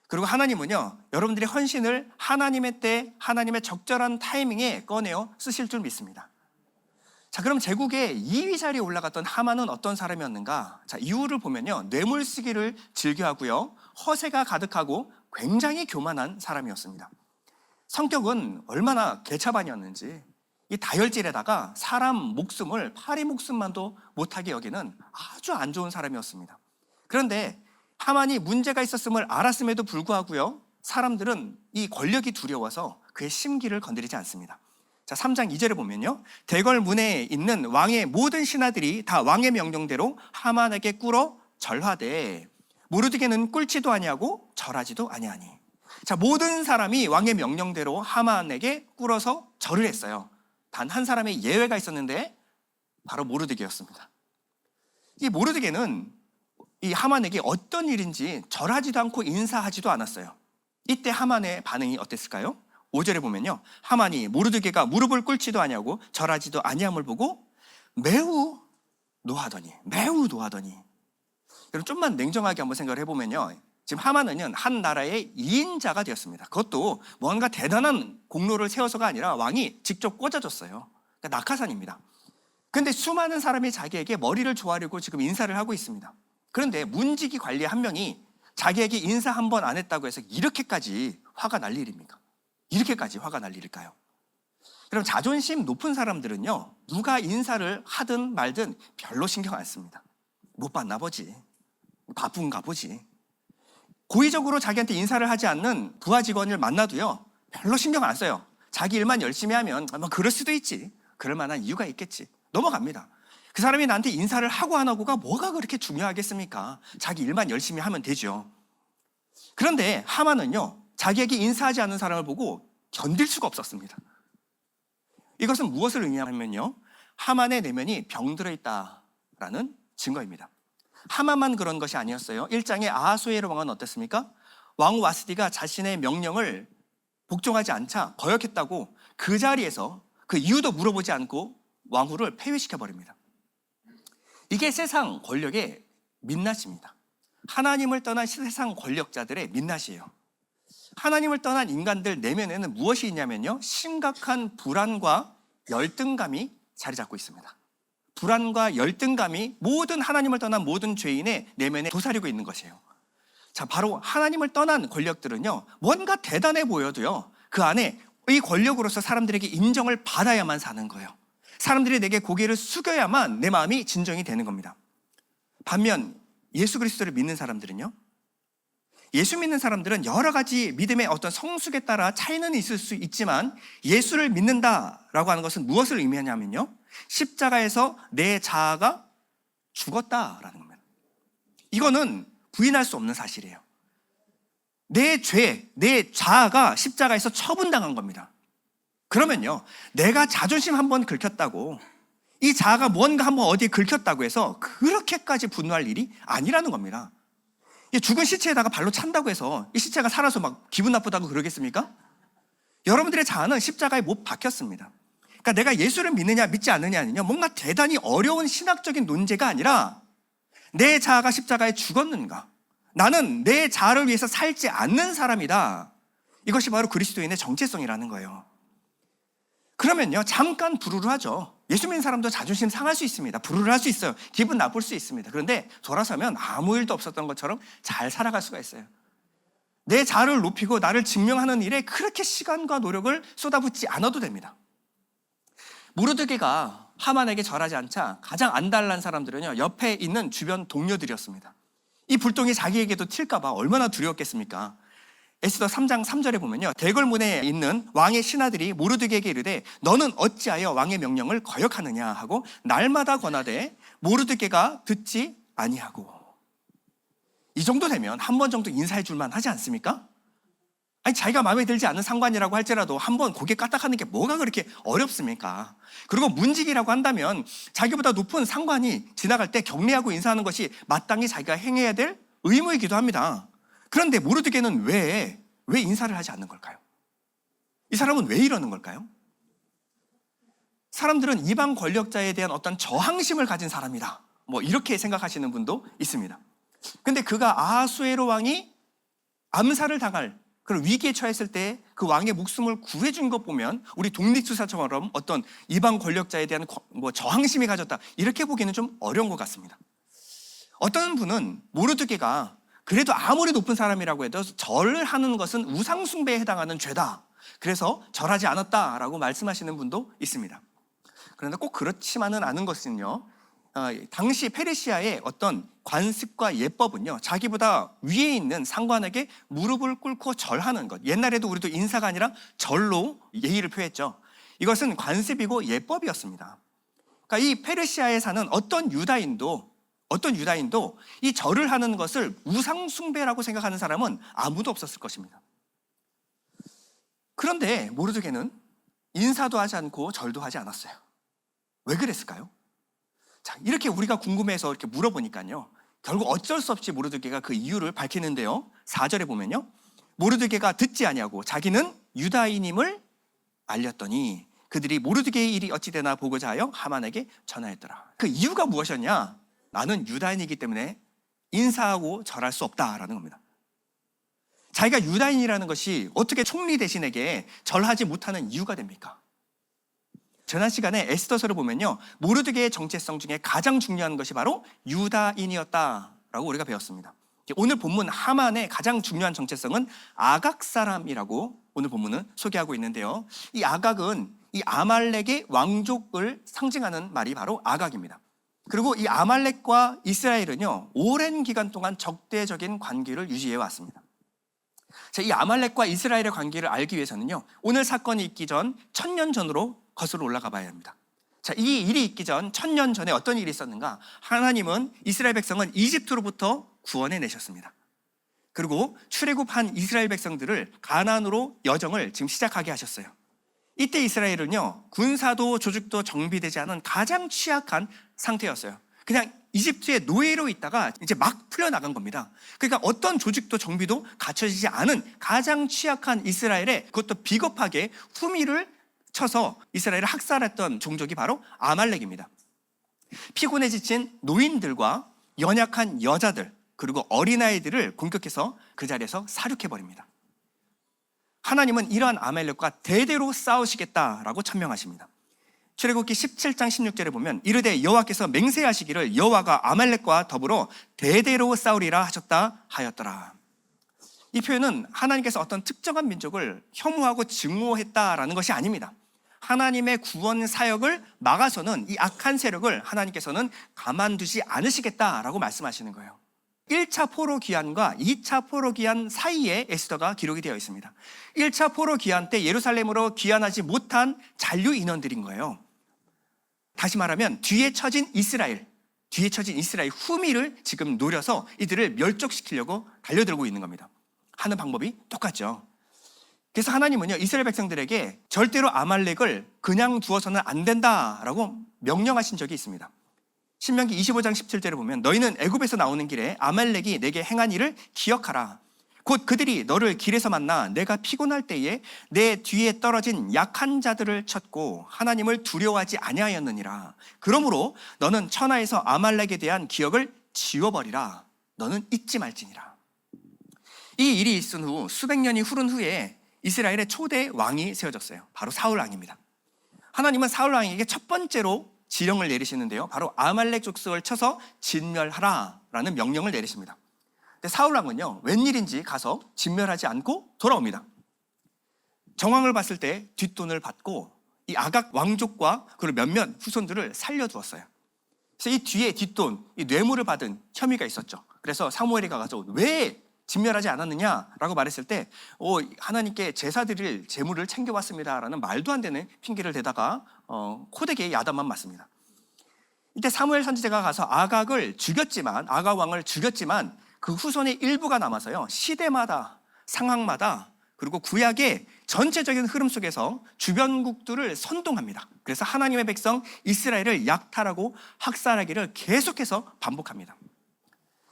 그리고 하나님은요, 여러분들의 헌신을 하나님의 때, 하나님의 적절한 타이밍에 꺼내어 쓰실 줄 믿습니다. 자, 그럼 제국의 2위 자리에 올라갔던 하만은 어떤 사람이었는가? 자, 이유를 보면요, 뇌물 쓰기를 즐겨하고요, 허세가 가득하고 굉장히 교만한 사람이었습니다. 성격은 얼마나 개차반이었는지, 이 다혈질에다가 사람 목숨을 파리 목숨만도 못하게 여기는 아주 안 좋은 사람이었습니다. 그런데 하만이 문제가 있었음을 알았음에도 불구하고요, 사람들은 이 권력이 두려워서 그의 심기를 건드리지 않습니다. 자, 3장 2절에 보면요, 대궐 문에 있는 왕의 모든 신하들이 다 왕의 명령대로 하만에게 꿇어 절하되 모르드게는 꿇지도 아니하고 절하지도 아니하니. 자, 모든 사람이 왕의 명령대로 하만에게 꿇어서 절을 했어요. 단 한 사람의 예외가 있었는데 바로 모르드게였습니다. 이 모르드게는 이 하만에게 어떤 일인지 절하지도 않고 인사하지도 않았어요. 이때 하만의 반응이 어땠을까요? 5절에 보면요, 하만이 모르드게가 무릎을 꿇지도 아니하고 절하지도 아니함을 보고 매우 노하더니. 여러분, 좀만 냉정하게 한번 생각을 해보면요, 지금 하만은 한 나라의 2인자가 되었습니다. 그것도 뭔가 대단한 공로를 세워서가 아니라 왕이 직접 꽂아줬어요. 그러니까 낙하산입니다. 그런데 수많은 사람이 자기에게 머리를 조아리고 지금 인사를 하고 있습니다. 그런데 문지기 관리 한 명이 자기에게 인사 한 번 안 했다고 해서 이렇게까지 화가 날 일입니까? 이렇게까지 화가 날 일일까요? 그럼 자존심 높은 사람들은요, 누가 인사를 하든 말든 별로 신경 안 씁니다. 못 봤나 보지, 바쁜가 보지. 고의적으로 자기한테 인사를 하지 않는 부하 직원을 만나도요, 별로 신경 안 써요. 자기 일만 열심히 하면 뭐 그럴 수도 있지, 그럴 만한 이유가 있겠지, 넘어갑니다. 그 사람이 나한테 인사를 하고 안 하고가 뭐가 그렇게 중요하겠습니까? 자기 일만 열심히 하면 되죠. 그런데 하만은요, 자기에게 인사하지 않는 사람을 보고 견딜 수가 없었습니다. 이것은 무엇을 의미하냐면요, 하만의 내면이 병들어 있다라는 증거입니다. 하만만 그런 것이 아니었어요. 1장의 아하수에로 왕은 어땠습니까? 왕 와스디가 자신의 명령을 복종하지 않자 거역했다고 그 자리에서 그 이유도 물어보지 않고 왕후를 폐위시켜버립니다. 이게 세상 권력의 민낯입니다. 하나님을 떠난 세상 권력자들의 민낯이에요. 하나님을 떠난 인간들 내면에는 무엇이 있냐면요, 심각한 불안과 열등감이 자리 잡고 있습니다. 불안과 열등감이 모든 하나님을 떠난 모든 죄인의 내면에 도사리고 있는 것이에요. 자, 바로 하나님을 떠난 권력들은요, 뭔가 대단해 보여도요, 그 안에 이 권력으로서 사람들에게 인정을 받아야만 사는 거예요. 사람들이 내게 고개를 숙여야만 내 마음이 진정이 되는 겁니다. 반면 예수 그리스도를 믿는 사람들은요, 예수 믿는 사람들은 여러 가지 믿음의 어떤 성숙에 따라 차이는 있을 수 있지만 예수를 믿는다라고 하는 것은 무엇을 의미하냐면요, 십자가에서 내 자아가 죽었다라는 겁니다. 이거는 부인할 수 없는 사실이에요. 내 죄, 내 자아가 십자가에서 처분당한 겁니다. 그러면요, 내가 자존심 한번 긁혔다고, 이 자아가 뭔가 한번 어디에 긁혔다고 해서 그렇게까지 분노할 일이 아니라는 겁니다. 이 죽은 시체에다가 발로 찬다고 해서 이 시체가 살아서 막 기분 나쁘다고 그러겠습니까? 여러분들의 자아는 십자가에 못 박혔습니다. 그러니까 내가 예수를 믿느냐 믿지 않느냐는요, 뭔가 대단히 어려운 신학적인 논제가 아니라 내 자아가 십자가에 죽었는가, 나는 내 자아를 위해서 살지 않는 사람이다, 이것이 바로 그리스도인의 정체성이라는 거예요. 그러면요, 잠깐 부르르 하죠. 예수 믿는 사람도 자존심 상할 수 있습니다. 부르르 할 수 있어요. 기분 나쁠 수 있습니다. 그런데 돌아서면 아무 일도 없었던 것처럼 잘 살아갈 수가 있어요. 내 자아를 높이고 나를 증명하는 일에 그렇게 시간과 노력을 쏟아붓지 않아도 됩니다. 모르드게가 하만에게 절하지 않자 가장 안달난 사람들은요, 옆에 있는 주변 동료들이었습니다. 이 불똥이 자기에게도 튈까 봐 얼마나 두려웠겠습니까? 에스더 3장 3절에 보면요, 대궐문에 있는 왕의 신하들이 모르드게에게 이르되 너는 어찌하여 왕의 명령을 거역하느냐 하고 날마다 권하되 모르드게가 듣지 아니하고. 이 정도 되면 한 번 정도 인사해 줄만 하지 않습니까? 아니, 자기가 마음에 들지 않는 상관이라고 할지라도 한 번 고개 까딱하는 게 뭐가 그렇게 어렵습니까? 그리고 문직이라고 한다면 자기보다 높은 상관이 지나갈 때 경례하고 인사하는 것이 마땅히 자기가 행해야 될 의무이기도 합니다. 그런데 모르드게는 왜 인사를 하지 않는 걸까요? 이 사람은 왜 이러는 걸까요? 사람들은 이방 권력자에 대한 어떤 저항심을 가진 사람이다, 뭐 이렇게 생각하시는 분도 있습니다. 근데 그가 아하수에로 왕이 암살을 당할 그런 위기에 처했을 때 그 왕의 목숨을 구해준 것 보면 우리 독립투사처럼 어떤 이방 권력자에 대한 저항심이 가졌다, 이렇게 보기는 좀 어려운 것 같습니다. 어떤 분은 모르드게가 그래도 아무리 높은 사람이라고 해도 절을 하는 것은 우상숭배에 해당하는 죄다, 그래서 절하지 않았다라고 말씀하시는 분도 있습니다. 그런데 꼭 그렇지만은 않은 것은요, 당시 페르시아의 어떤 관습과 예법은요, 자기보다 위에 있는 상관에게 무릎을 꿇고 절하는 것, 옛날에도 우리도 인사가 아니라 절로 예의를 표했죠. 이것은 관습이고 예법이었습니다. 그러니까 이 페르시아에 사는 어떤 유다인도 이 절을 하는 것을 우상숭배라고 생각하는 사람은 아무도 없었을 것입니다. 그런데 모르드게는 인사도 하지 않고 절도 하지 않았어요. 왜 그랬을까요? 자, 이렇게 우리가 궁금해서 이렇게 물어보니까요, 결국 어쩔 수 없이 모르드게가 그 이유를 밝히는데요, 4절에 보면요, 모르드게가 듣지 아니하고 자기는 유다인임을 알렸더니 그들이 모르드게의 일이 어찌 되나 보고자 하여 하만에게 전하였더라. 그 이유가 무엇이었냐? 나는 유다인이기 때문에 인사하고 절할 수 없다라는 겁니다. 자기가 유다인이라는 것이 어떻게 총리 대신에게 절하지 못하는 이유가 됩니까? 지난 시간에 에스더서를 보면요, 모르드게의 정체성 중에 가장 중요한 것이 바로 유다인이었다라고 우리가 배웠습니다. 오늘 본문 하만의 가장 중요한 정체성은 아각 사람이라고 오늘 본문은 소개하고 있는데요, 이 아각은 이 아말렉의 왕족을 상징하는 말이 바로 아각입니다. 그리고 이 아말렉과 이스라엘은요, 오랜 기간 동안 적대적인 관계를 유지해 왔습니다. 자, 이 아말렉과 이스라엘의 관계를 알기 위해서는요, 오늘 사건이 있기 전 1000년 전으로 거슬러 올라가 봐야 합니다. 자, 이 일이 있기 전 1000년 전에 어떤 일이 있었는가? 하나님은 이스라엘 백성은 이집트로부터 구원해 내셨습니다. 그리고 출애굽한 이스라엘 백성들을 가나안으로 여정을 지금 시작하게 하셨어요. 이때 이스라엘은요, 군사도 조직도 정비되지 않은 가장 취약한 상태였어요. 그냥 이집트의 노예로 있다가 이제 막 풀려나간 겁니다. 그러니까 어떤 조직도 정비도 갖춰지지 않은 가장 취약한 이스라엘에, 그것도 비겁하게 후미를 쳐서 이스라엘을 학살했던 종족이 바로 아말렉입니다. 피곤해 지친 노인들과 연약한 여자들, 그리고 어린아이들을 공격해서 그 자리에서 사륙해버립니다. 하나님은 이러한 아말렉과 대대로 싸우시겠다라고 천명하십니다. 출애굽기 17장 16절에 보면 이르되 여호와께서 맹세하시기를 여호와가 아말렉과 더불어 대대로 싸우리라 하셨다 하였더라. 이 표현은 하나님께서 어떤 특정한 민족을 혐오하고 증오했다라는 것이 아닙니다. 하나님의 구원 사역을 막아서는 이 악한 세력을 하나님께서는 가만두지 않으시겠다라고 말씀하시는 거예요. 1차 포로 귀환과 2차 포로 귀환 사이에 에스더가 기록이 되어 있습니다. 1차 포로 귀환 때 예루살렘으로 귀환하지 못한 잔류 인원들인 거예요. 다시 말하면 뒤에 처진 이스라엘 후미를 지금 노려서 이들을 멸족시키려고 달려들고 있는 겁니다. 하는 방법이 똑같죠. 그래서 하나님은요, 이스라엘 백성들에게 절대로 아말렉을 그냥 두어서는 안 된다라고 명령하신 적이 있습니다. 신명기 25장 17절을 보면 너희는 애굽에서 나오는 길에 아말렉이 내게 행한 일을 기억하라. 곧 그들이 너를 길에서 만나 내가 피곤할 때에 내 뒤에 떨어진 약한 자들을 쳤고 하나님을 두려워하지 아니하였느니라. 그러므로 너는 천하에서 아말렉에 대한 기억을 지워버리라. 너는 잊지 말지니라. 이 일이 있은 후 수백 년이 흐른 후에 이스라엘의 초대 왕이 세워졌어요. 바로 사울 왕입니다. 하나님은 사울 왕에게 첫 번째로 지령을 내리시는데요, 바로 아말렉 족속을 쳐서 진멸하라라는 명령을 내리십니다. 근데 사울 왕은요, 웬일인지 가서 진멸하지 않고 돌아옵니다. 정황을 봤을 때 뒷돈을 받고 이 아각 왕족과 그리고 몇몇 후손들을 살려두었어요. 그래서 이 뒤에 뒷돈, 이 뇌물을 받은 혐의가 있었죠. 그래서 사무엘이 가서 왜 진멸하지 않았느냐라고 말했을 때 하나님께 제사 드릴 제물을 챙겨왔습니다라는 말도 안 되는 핑계를 대다가 코덱에 야단만 맞습니다. 이때 사무엘 선지자가 가서 아각 왕을 죽였지만 그 후손의 일부가 남아서요, 시대마다 상황마다 그리고 구약의 전체적인 흐름 속에서 주변국들을 선동합니다. 그래서 하나님의 백성 이스라엘을 약탈하고 학살하기를 계속해서 반복합니다.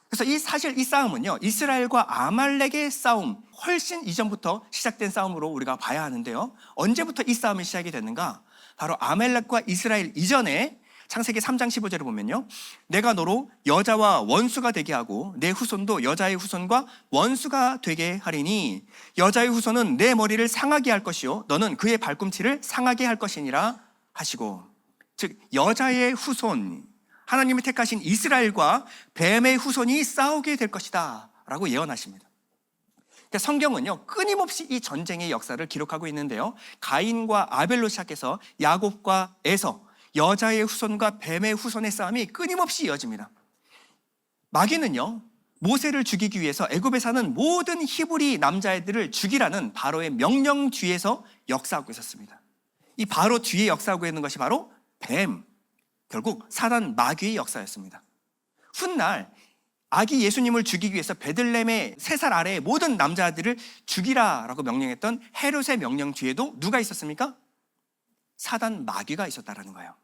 그래서 사실 이 싸움은요, 이스라엘과 아말렉의 싸움, 훨씬 이전부터 시작된 싸움으로 우리가 봐야 하는데요, 언제부터 이 싸움이 시작이 됐는가? 바로 아말렉과 이스라엘 이전에 창세기 3장 15절을 보면요, 내가 너로 여자와 원수가 되게 하고 내 후손도 여자의 후손과 원수가 되게 하리니 여자의 후손은 내 머리를 상하게 할 것이요 너는 그의 발꿈치를 상하게 할 것이니라 하시고, 즉 여자의 후손, 하나님이 택하신 이스라엘과 뱀의 후손이 싸우게 될 것이다 라고 예언하십니다. 그러니까 성경은요, 끊임없이 이 전쟁의 역사를 기록하고 있는데요, 가인과 아벨로 시작해서 야곱과 에서, 여자의 후손과 뱀의 후손의 싸움이 끊임없이 이어집니다. 마귀는요, 모세를 죽이기 위해서 애굽에 사는 모든 히브리 남자애들을 죽이라는 바로의 명령 뒤에서 역사하고 있었습니다. 이 바로 뒤에 역사하고 있는 것이 바로 뱀, 결국 사단 마귀의 역사였습니다. 훗날 아기 예수님을 죽이기 위해서 베들레헴의 3살 아래의 모든 남자들을 죽이라라고 명령했던 헤롯의 명령 뒤에도 누가 있었습니까? 사단 마귀가 있었다라는 거예요.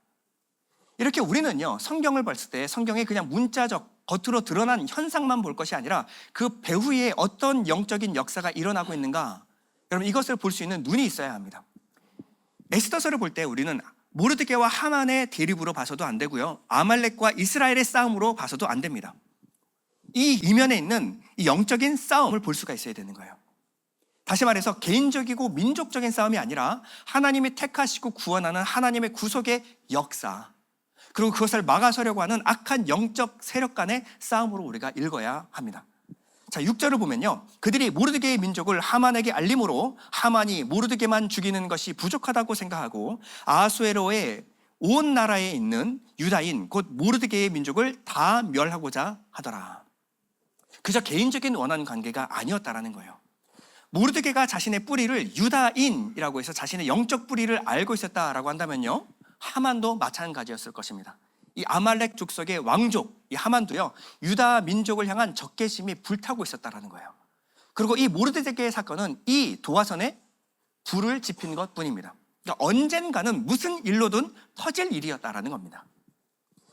이렇게 우리는요, 성경을 봤을 때 성경의 그냥 문자적 겉으로 드러난 현상만 볼 것이 아니라 그 배후에 어떤 영적인 역사가 일어나고 있는가, 여러분 이것을 볼 수 있는 눈이 있어야 합니다. 에스더서를 볼 때 우리는 모르드게와 하만의 대립으로 봐서도 안 되고요, 아말렉과 이스라엘의 싸움으로 봐서도 안 됩니다. 이 이면에 있는 이 영적인 싸움을 볼 수가 있어야 되는 거예요. 다시 말해서 개인적이고 민족적인 싸움이 아니라 하나님이 택하시고 구원하는 하나님의 구속의 역사, 그리고 그것을 막아서려고 하는 악한 영적 세력 간의 싸움으로 우리가 읽어야 합니다. 자, 6절을 보면요, 그들이 모르드게의 민족을 하만에게 알림으로 하만이 모르드게만 죽이는 것이 부족하다고 생각하고 아하수에로의 온 나라에 있는 유다인 곧 모르드게의 민족을 다 멸하고자 하더라. 그저 개인적인 원한 관계가 아니었다라는 거예요. 모르드게가 자신의 뿌리를 유다인이라고 해서 자신의 영적 뿌리를 알고 있었다라고 한다면요, 하만도 마찬가지였을 것입니다. 이 아말렉 족속의 왕족, 이 하만도요, 유다 민족을 향한 적개심이 불타고 있었다라는 거예요. 그리고 이 모르드게의 사건은 이 도화선에 불을 지핀 것 뿐입니다. 그러니까 언젠가는 무슨 일로든 터질 일이었다라는 겁니다.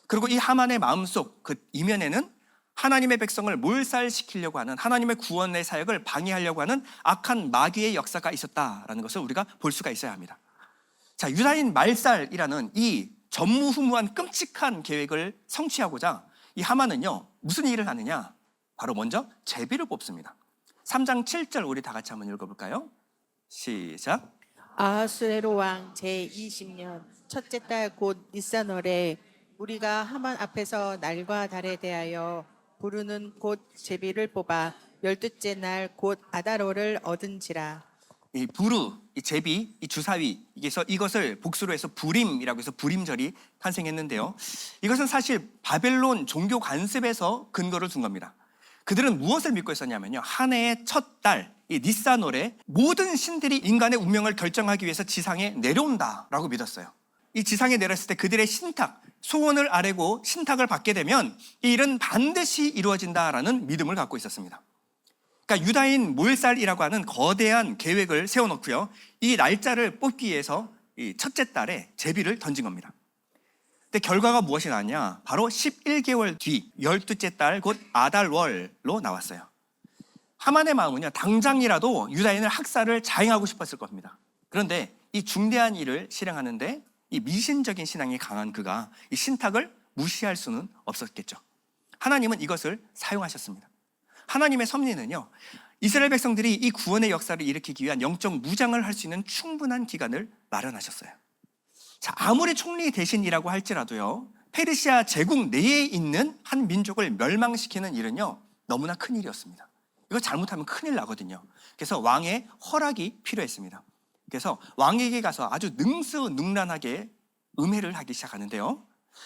그리고 이 하만의 마음속 그 이면에는 하나님의 백성을 몰살시키려고 하는, 하나님의 구원의 사역을 방해하려고 하는 악한 마귀의 역사가 있었다라는 것을 우리가 볼 수가 있어야 합니다. 자, 유다인 말살이라는 이 전무후무한 끔찍한 계획을 성취하고자 이 하만은요, 무슨 일을 하느냐? 바로 먼저 제비를 뽑습니다. 3장 7절 우리 다 같이 한번 읽어볼까요? 시작. 아하수에로 왕 제20년 첫째 달 곧 니산월에 우리가 하만 앞에서 날과 달에 대하여 부르는 곧 제비를 뽑아 12째 날 곧 아다로를 얻은지라. 이 부르, 이 제비, 이 주사위, 이것을 복수로 해서 부림이라고 해서 부림절이 탄생했는데요. 이것은 사실 바벨론 종교 관습에서 근거를 둔 겁니다. 그들은 무엇을 믿고 있었냐면요, 한 해의 첫 달, 이 니산월에 모든 신들이 인간의 운명을 결정하기 위해서 지상에 내려온다라고 믿었어요. 이 지상에 내렸을 때 그들의 신탁, 소원을 아뢰고 신탁을 받게 되면 이 일은 반드시 이루어진다라는 믿음을 갖고 있었습니다. 그러니까 유다인 몰살이라고 하는 거대한 계획을 세워놓고요, 이 날짜를 뽑기 위해서 이 첫째 달에 제비를 던진 겁니다. 근데 결과가 무엇이 나왔냐? 바로 11개월 뒤 12째 달 곧 아달월로 나왔어요. 하만의 마음은요, 당장이라도 유다인을 학살을 자행하고 싶었을 겁니다. 그런데 이 중대한 일을 실행하는데 이 미신적인 신앙이 강한 그가 이 신탁을 무시할 수는 없었겠죠. 하나님은 이것을 사용하셨습니다. 하나님의 섭리는요, 이스라엘 백성들이 이 구원의 역사를 일으키기 위한 영적 무장을 할 수 있는 충분한 기간을 마련하셨어요. 자, 아무리 총리 대신이라고 할지라도요, 페르시아 제국 내에 있는 한 민족을 멸망시키는 일은요, 너무나 큰 일이었습니다. 이거 잘못하면 큰일 나거든요. 그래서 왕의 허락이 필요했습니다. 그래서 왕에게 가서 아주 능수능란하게 음해를 하기 시작하는데요.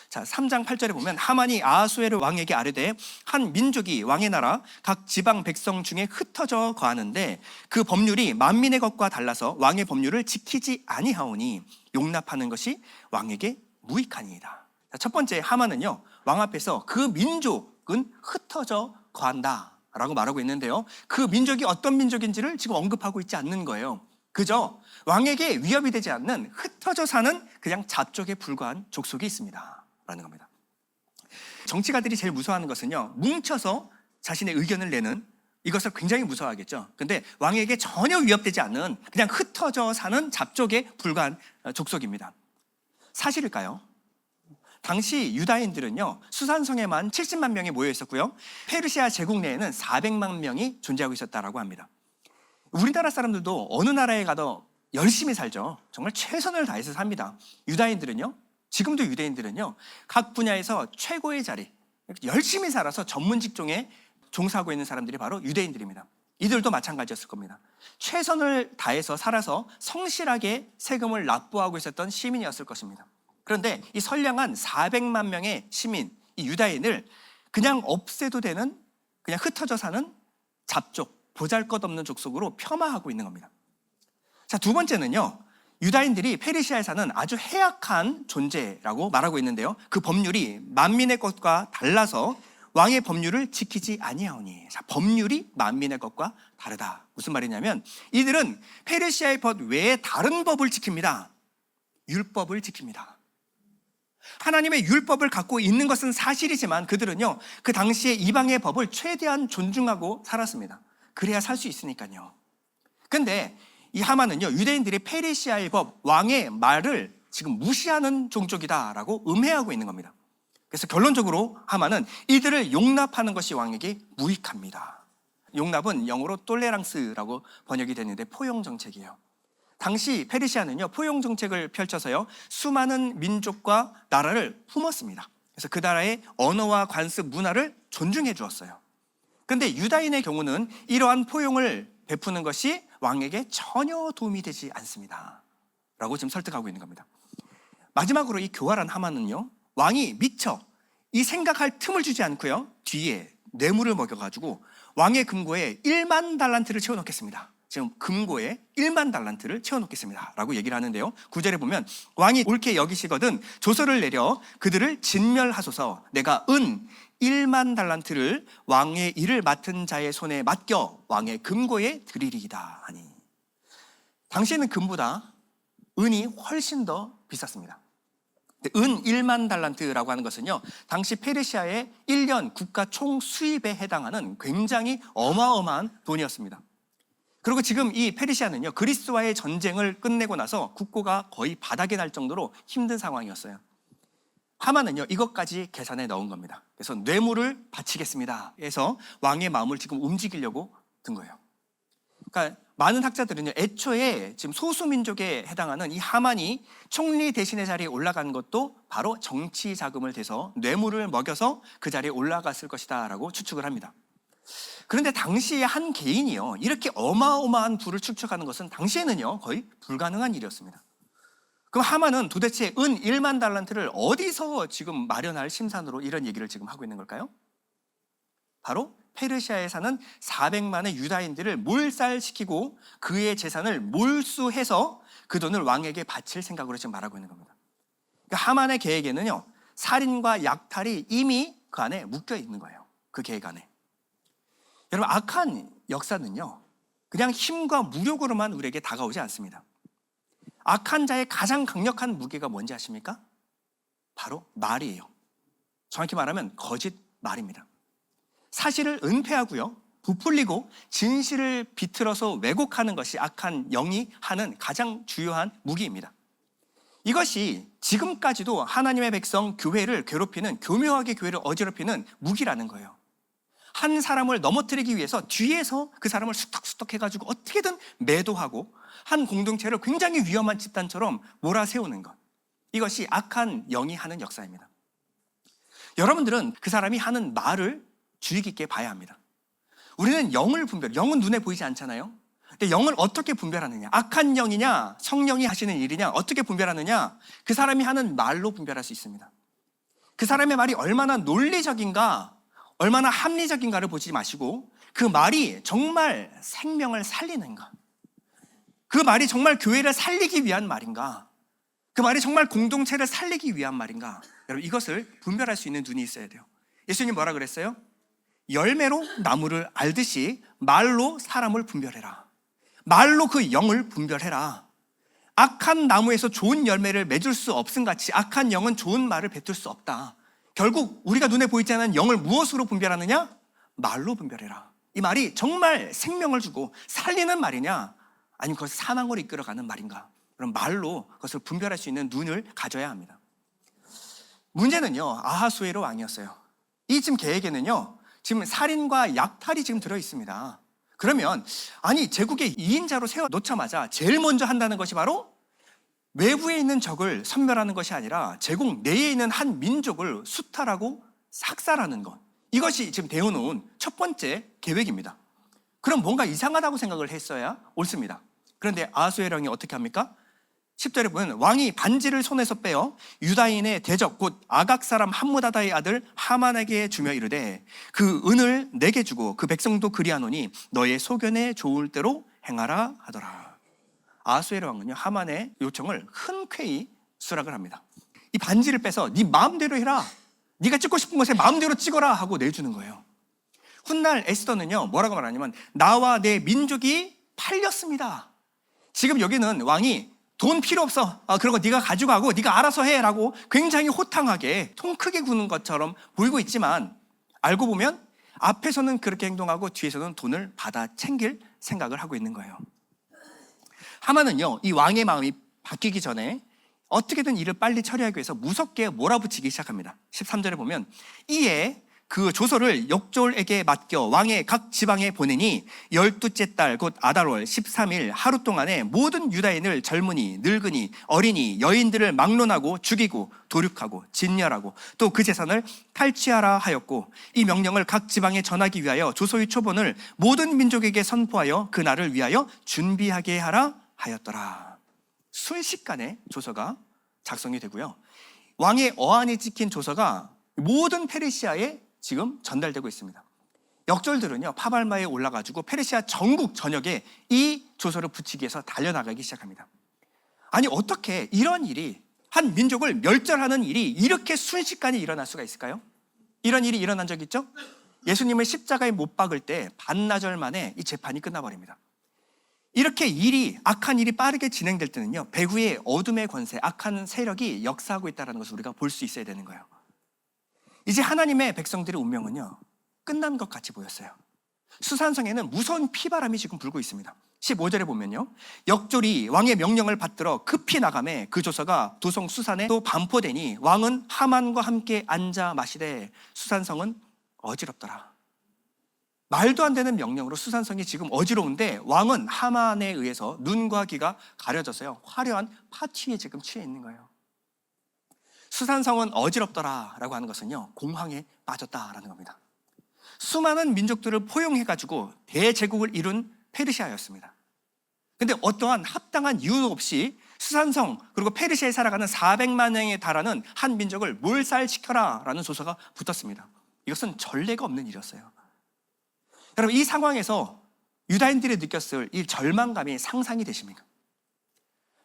자, 3장 8절에 보면 하만이 아하수에르 왕에게 아뢰되 한 민족이 왕의 나라 각 지방 백성 중에 흩어져 거하는데 그 법률이 만민의 것과 달라서 왕의 법률을 지키지 아니하오니 용납하는 것이 왕에게 무익하니이다. 자, 첫 번째, 하만은요, 왕 앞에서 그 민족은 흩어져 거한다 라고 말하고 있는데요, 그 민족이 어떤 민족인지를 지금 언급하고 있지 않는 거예요. 그저 왕에게 위협이 되지 않는 흩어져 사는 그냥 잡족에 불과한 족속이 있습니다 라는 겁니다. 정치가들이 제일 무서워하는 것은요, 뭉쳐서 자신의 의견을 내는, 이것을 굉장히 무서워하겠죠. 근데 왕에게 전혀 위협되지 않는 그냥 흩어져 사는 잡족에 불과한 족속입니다. 사실일까요? 당시 유다인들은요, 수산성에만 70만 명이 모여 있었고요, 페르시아 제국 내에는 400만 명이 존재하고 있었다고 합니다. 우리나라 사람들도 어느 나라에 가도 열심히 살죠. 정말 최선을 다해서 삽니다. 유다인들은요, 지금도 유대인들은요, 각 분야에서 최고의 자리, 열심히 살아서 전문 직종에 종사하고 있는 사람들이 바로 유대인들입니다. 이들도 마찬가지였을 겁니다. 최선을 다해서 살아서 성실하게 세금을 납부하고 있었던 시민이었을 것입니다. 그런데 이 선량한 400만 명의 시민, 이 유다인을 그냥 없애도 되는, 그냥 흩어져 사는 잡족, 보잘것없는 족속으로 폄하하고 있는 겁니다. 자, 두 번째는요, 유다인들이 페르시아에 사는 아주 해악한 존재라고 말하고 있는데요, 그 법률이 만민의 것과 달라서 왕의 법률을 지키지 아니하오니. 자, 법률이 만민의 것과 다르다. 무슨 말이냐면 이들은 페르시아의 법 외에 다른 법을 지킵니다. 율법을 지킵니다. 하나님의 율법을 갖고 있는 것은 사실이지만 그들은요, 그 당시에 이방의 법을 최대한 존중하고 살았습니다. 그래야 살 수 있으니까요. 근데 이 하만은요, 유대인들이 페르시아의 법, 왕의 말을 지금 무시하는 종족이다라고 음해하고 있는 겁니다. 그래서 결론적으로 하만은 이들을 용납하는 것이 왕에게 무익합니다. 용납은 영어로 톨레랑스라고 번역이 됐는데 포용 정책이에요. 당시 페르시아는요, 포용 정책을 펼쳐서요, 수많은 민족과 나라를 품었습니다. 그래서 그 나라의 언어와 관습, 문화를 존중해 주었어요. 그런데 유다인의 경우는 이러한 포용을 베푸는 것이 왕에게 전혀 도움이 되지 않습니다 라고 지금 설득하고 있는 겁니다. 마지막으로 이 교활한 하만은요, 왕이 미처 이 생각할 틈을 주지 않고요, 뒤에 뇌물을 먹여가지고 왕의 금고에 1만 달란트를 채워놓겠습니다. 지금 금고에 1만 달란트를 채워놓겠습니다 라고 얘기를 하는데요, 9절에 보면 왕이 옳게 여기시거든 조서를 내려 그들을 진멸하소서. 내가 은 1만 달란트를 왕의 일을 맡은 자의 손에 맡겨 왕의 금고에 드리리이다 하니. 당시에는 금보다 은이 훨씬 더 비쌌습니다. 은 1만 달란트라고 하는 것은요, 당시 페르시아의 1년 국가 총 수입에 해당하는 굉장히 어마어마한 돈이었습니다. 그리고 지금 이 페르시아는요, 그리스와의 전쟁을 끝내고 나서 국고가 거의 바닥에 날 정도로 힘든 상황이었어요. 하만은요, 이것까지 계산에 넣은 겁니다. 그래서 뇌물을 바치겠습니다 해서 왕의 마음을 지금 움직이려고 든 거예요. 그러니까 많은 학자들은요, 애초에 지금 소수민족에 해당하는 이 하만이 총리 대신의 자리에 올라간 것도 바로 정치 자금을 대서 뇌물을 먹여서 그 자리에 올라갔을 것이다라고 추측을 합니다. 그런데 당시에 한 개인이요, 이렇게 어마어마한 부를 축적하는 것은 당시에는요 거의 불가능한 일이었습니다. 그럼 하만은 도대체 은 1만 달란트를 어디서 지금 마련할 심산으로 이런 얘기를 지금 하고 있는 걸까요? 바로 페르시아에 사는 400만의 유다인들을 몰살시키고 그의 재산을 몰수해서 그 돈을 왕에게 바칠 생각으로 지금 말하고 있는 겁니다. 그러니까 하만의 계획에는요, 살인과 약탈이 이미 그 안에 묶여 있는 거예요. 그 계획 안에. 여러분, 악한 역사는요, 그냥 힘과 무력으로만 우리에게 다가오지 않습니다. 악한 자의 가장 강력한 무기가 뭔지 아십니까? 바로 말이에요. 정확히 말하면 거짓 말입니다. 사실을 은폐하고요, 부풀리고 진실을 비틀어서 왜곡하는 것이 악한 영이 하는 가장 주요한 무기입니다. 이것이 지금까지도 하나님의 백성 교회를 괴롭히는, 교묘하게 교회를 어지럽히는 무기라는 거예요. 한 사람을 넘어뜨리기 위해서 뒤에서 그 사람을 숙덕숙덕 해가지고 어떻게든 매도하고 한 공동체를 굉장히 위험한 집단처럼 몰아세우는 것, 이것이 악한 영이 하는 역사입니다. 여러분들은 그 사람이 하는 말을 주의 깊게 봐야 합니다. 우리는 영을 영은 눈에 보이지 않잖아요. 근데 영을 어떻게 분별하느냐, 악한 영이냐 성령이 하시는 일이냐 어떻게 분별하느냐, 그 사람이 하는 말로 분별할 수 있습니다. 그 사람의 말이 얼마나 논리적인가, 얼마나 합리적인가를 보지 마시고 그 말이 정말 생명을 살리는가, 그 말이 정말 교회를 살리기 위한 말인가, 그 말이 정말 공동체를 살리기 위한 말인가, 여러분 이것을 분별할 수 있는 눈이 있어야 돼요. 예수님 뭐라 그랬어요? 열매로 나무를 알듯이 말로 사람을 분별해라. 말로 그 영을 분별해라. 악한 나무에서 좋은 열매를 맺을 수 없음 같이 악한 영은 좋은 말을 뱉을 수 없다. 결국 우리가 눈에 보이지 않는 영을 무엇으로 분별하느냐? 말로 분별해라. 이 말이 정말 생명을 주고 살리는 말이냐, 아니면 그것을 사망으로 이끌어가는 말인가? 그럼 말로 그것을 분별할 수 있는 눈을 가져야 합니다. 문제는요, 아하수에로 왕이었어요. 이 지금 계획에는요, 지금 살인과 약탈이 지금 들어 있습니다. 그러면 아니 제국의 2인자로 세워 놓자마자 제일 먼저 한다는 것이 바로 외부에 있는 적을 섬멸하는 것이 아니라 제국 내에 있는 한 민족을 수탈하고 삭살하는 것, 이것이 지금 되어놓은 첫 번째 계획입니다. 그럼 뭔가 이상하다고 생각을 했어야 옳습니다. 그런데 아하수에로 왕이 어떻게 합니까? 10절에 보면 왕이 반지를 손에서 빼어 유다인의 대적 곧 아각 사람 함무다다의 아들 하만에게 주며 이르되 그 은을 내게 주고 그 백성도 그리하노니 너의 소견에 좋을 대로 행하라 하더라. 아하수에로 왕은요, 하만의 요청을 흔쾌히 수락을 합니다. 이 반지를 빼서 네 마음대로 해라, 네가 찍고 싶은 곳에 마음대로 찍어라 하고 내주는 거예요. 훗날 에스더는요 뭐라고 말하냐면 나와 내 민족이 팔렸습니다. 지금 여기는 왕이 돈 필요 없어, 그런 거 네가 가져가고 네가 알아서 해 라고 굉장히 호탕하게 통 크게 구는 것처럼 보이고 있지만 알고 보면 앞에서는 그렇게 행동하고 뒤에서는 돈을 받아 챙길 생각을 하고 있는 거예요. 하만은요, 이 왕의 마음이 바뀌기 전에 어떻게든 일을 빨리 처리하기 위해서 무섭게 몰아붙이기 시작합니다. 13절에 보면 이에 그 조서를 역졸에게 맡겨 왕의 각 지방에 보내니 12째 달 곧 아달월 13일 하루 동안에 모든 유다인을 젊은이, 늙은이, 어린이, 여인들을 막론하고 죽이고 도륙하고 진멸하고 또 그 재산을 탈취하라 하였고 이 명령을 각 지방에 전하기 위하여 조서의 초본을 모든 민족에게 선포하여 그 날을 위하여 준비하게 하라 하였더라. 순식간에 조서가 작성이 되고요, 왕의 어안이 찍힌 조서가 모든 페르시아에 지금 전달되고 있습니다. 역졸들은요 파발마에 올라가지고 페르시아 전국 전역에 이 조서를 붙이기 위해서 달려나가기 시작합니다. 아니 어떻게 이런 일이, 한 민족을 멸절하는 일이 이렇게 순식간에 일어날 수가 있을까요? 이런 일이 일어난 적 있죠? 예수님을 십자가에 못 박을 때 반나절 만에 이 재판이 끝나버립니다. 이렇게 악한 일이 빠르게 진행될 때는요, 배후의 어둠의 권세, 악한 세력이 역사하고 있다는 것을 우리가 볼 수 있어야 되는 거예요. 이제 하나님의 백성들의 운명은요 끝난 것 같이 보였어요. 수산성에는 무서운 피바람이 지금 불고 있습니다. 15절에 보면요, 역졸이 왕의 명령을 받들어 급히 나가매 그 조서가 도성 수산에 또 반포되니 왕은 하만과 함께 앉아 마시되 수산성은 어지럽더라. 말도 안 되는 명령으로 수산성이 지금 어지러운데 왕은 하만에 의해서 눈과 귀가 가려져서요, 화려한 파티에 지금 취해 있는 거예요. 수산성은 어지럽더라라고 하는 것은요, 공황에 빠졌다라는 겁니다. 수많은 민족들을 포용해가지고 대제국을 이룬 페르시아였습니다. 근데 어떠한 합당한 이유 없이 수산성 그리고 페르시아에 살아가는 400만 명에 달하는 한 민족을 몰살시켜라 라는 조서가 붙었습니다. 이것은 전례가 없는 일이었어요. 여러분, 이 상황에서 유다인들이 느꼈을 이 절망감이 상상이 되십니까?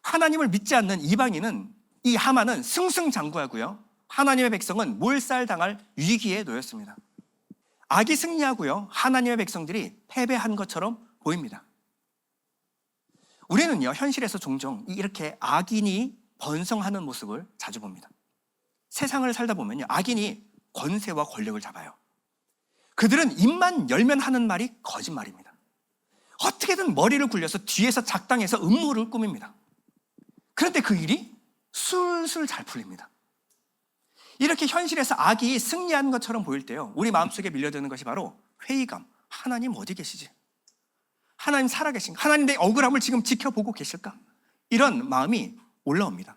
하나님을 믿지 않는 이방인은, 이 하만은 승승장구하고요, 하나님의 백성은 몰살당할 위기에 놓였습니다. 악이 승리하고요, 하나님의 백성들이 패배한 것처럼 보입니다. 우리는요, 현실에서 종종 이렇게 악인이 번성하는 모습을 자주 봅니다. 세상을 살다 보면요, 악인이 권세와 권력을 잡아요. 그들은 입만 열면 하는 말이 거짓말입니다. 어떻게든 머리를 굴려서 뒤에서 작당해서 음모를 꾸밉니다. 그런데 그 일이 술술 잘 풀립니다. 이렇게 현실에서 악이 승리하는 것처럼 보일 때요, 우리 마음속에 밀려드는 것이 바로 회의감. 하나님 어디 계시지? 하나님 살아계신가? 하나님 내 억울함을 지금 지켜보고 계실까? 이런 마음이 올라옵니다.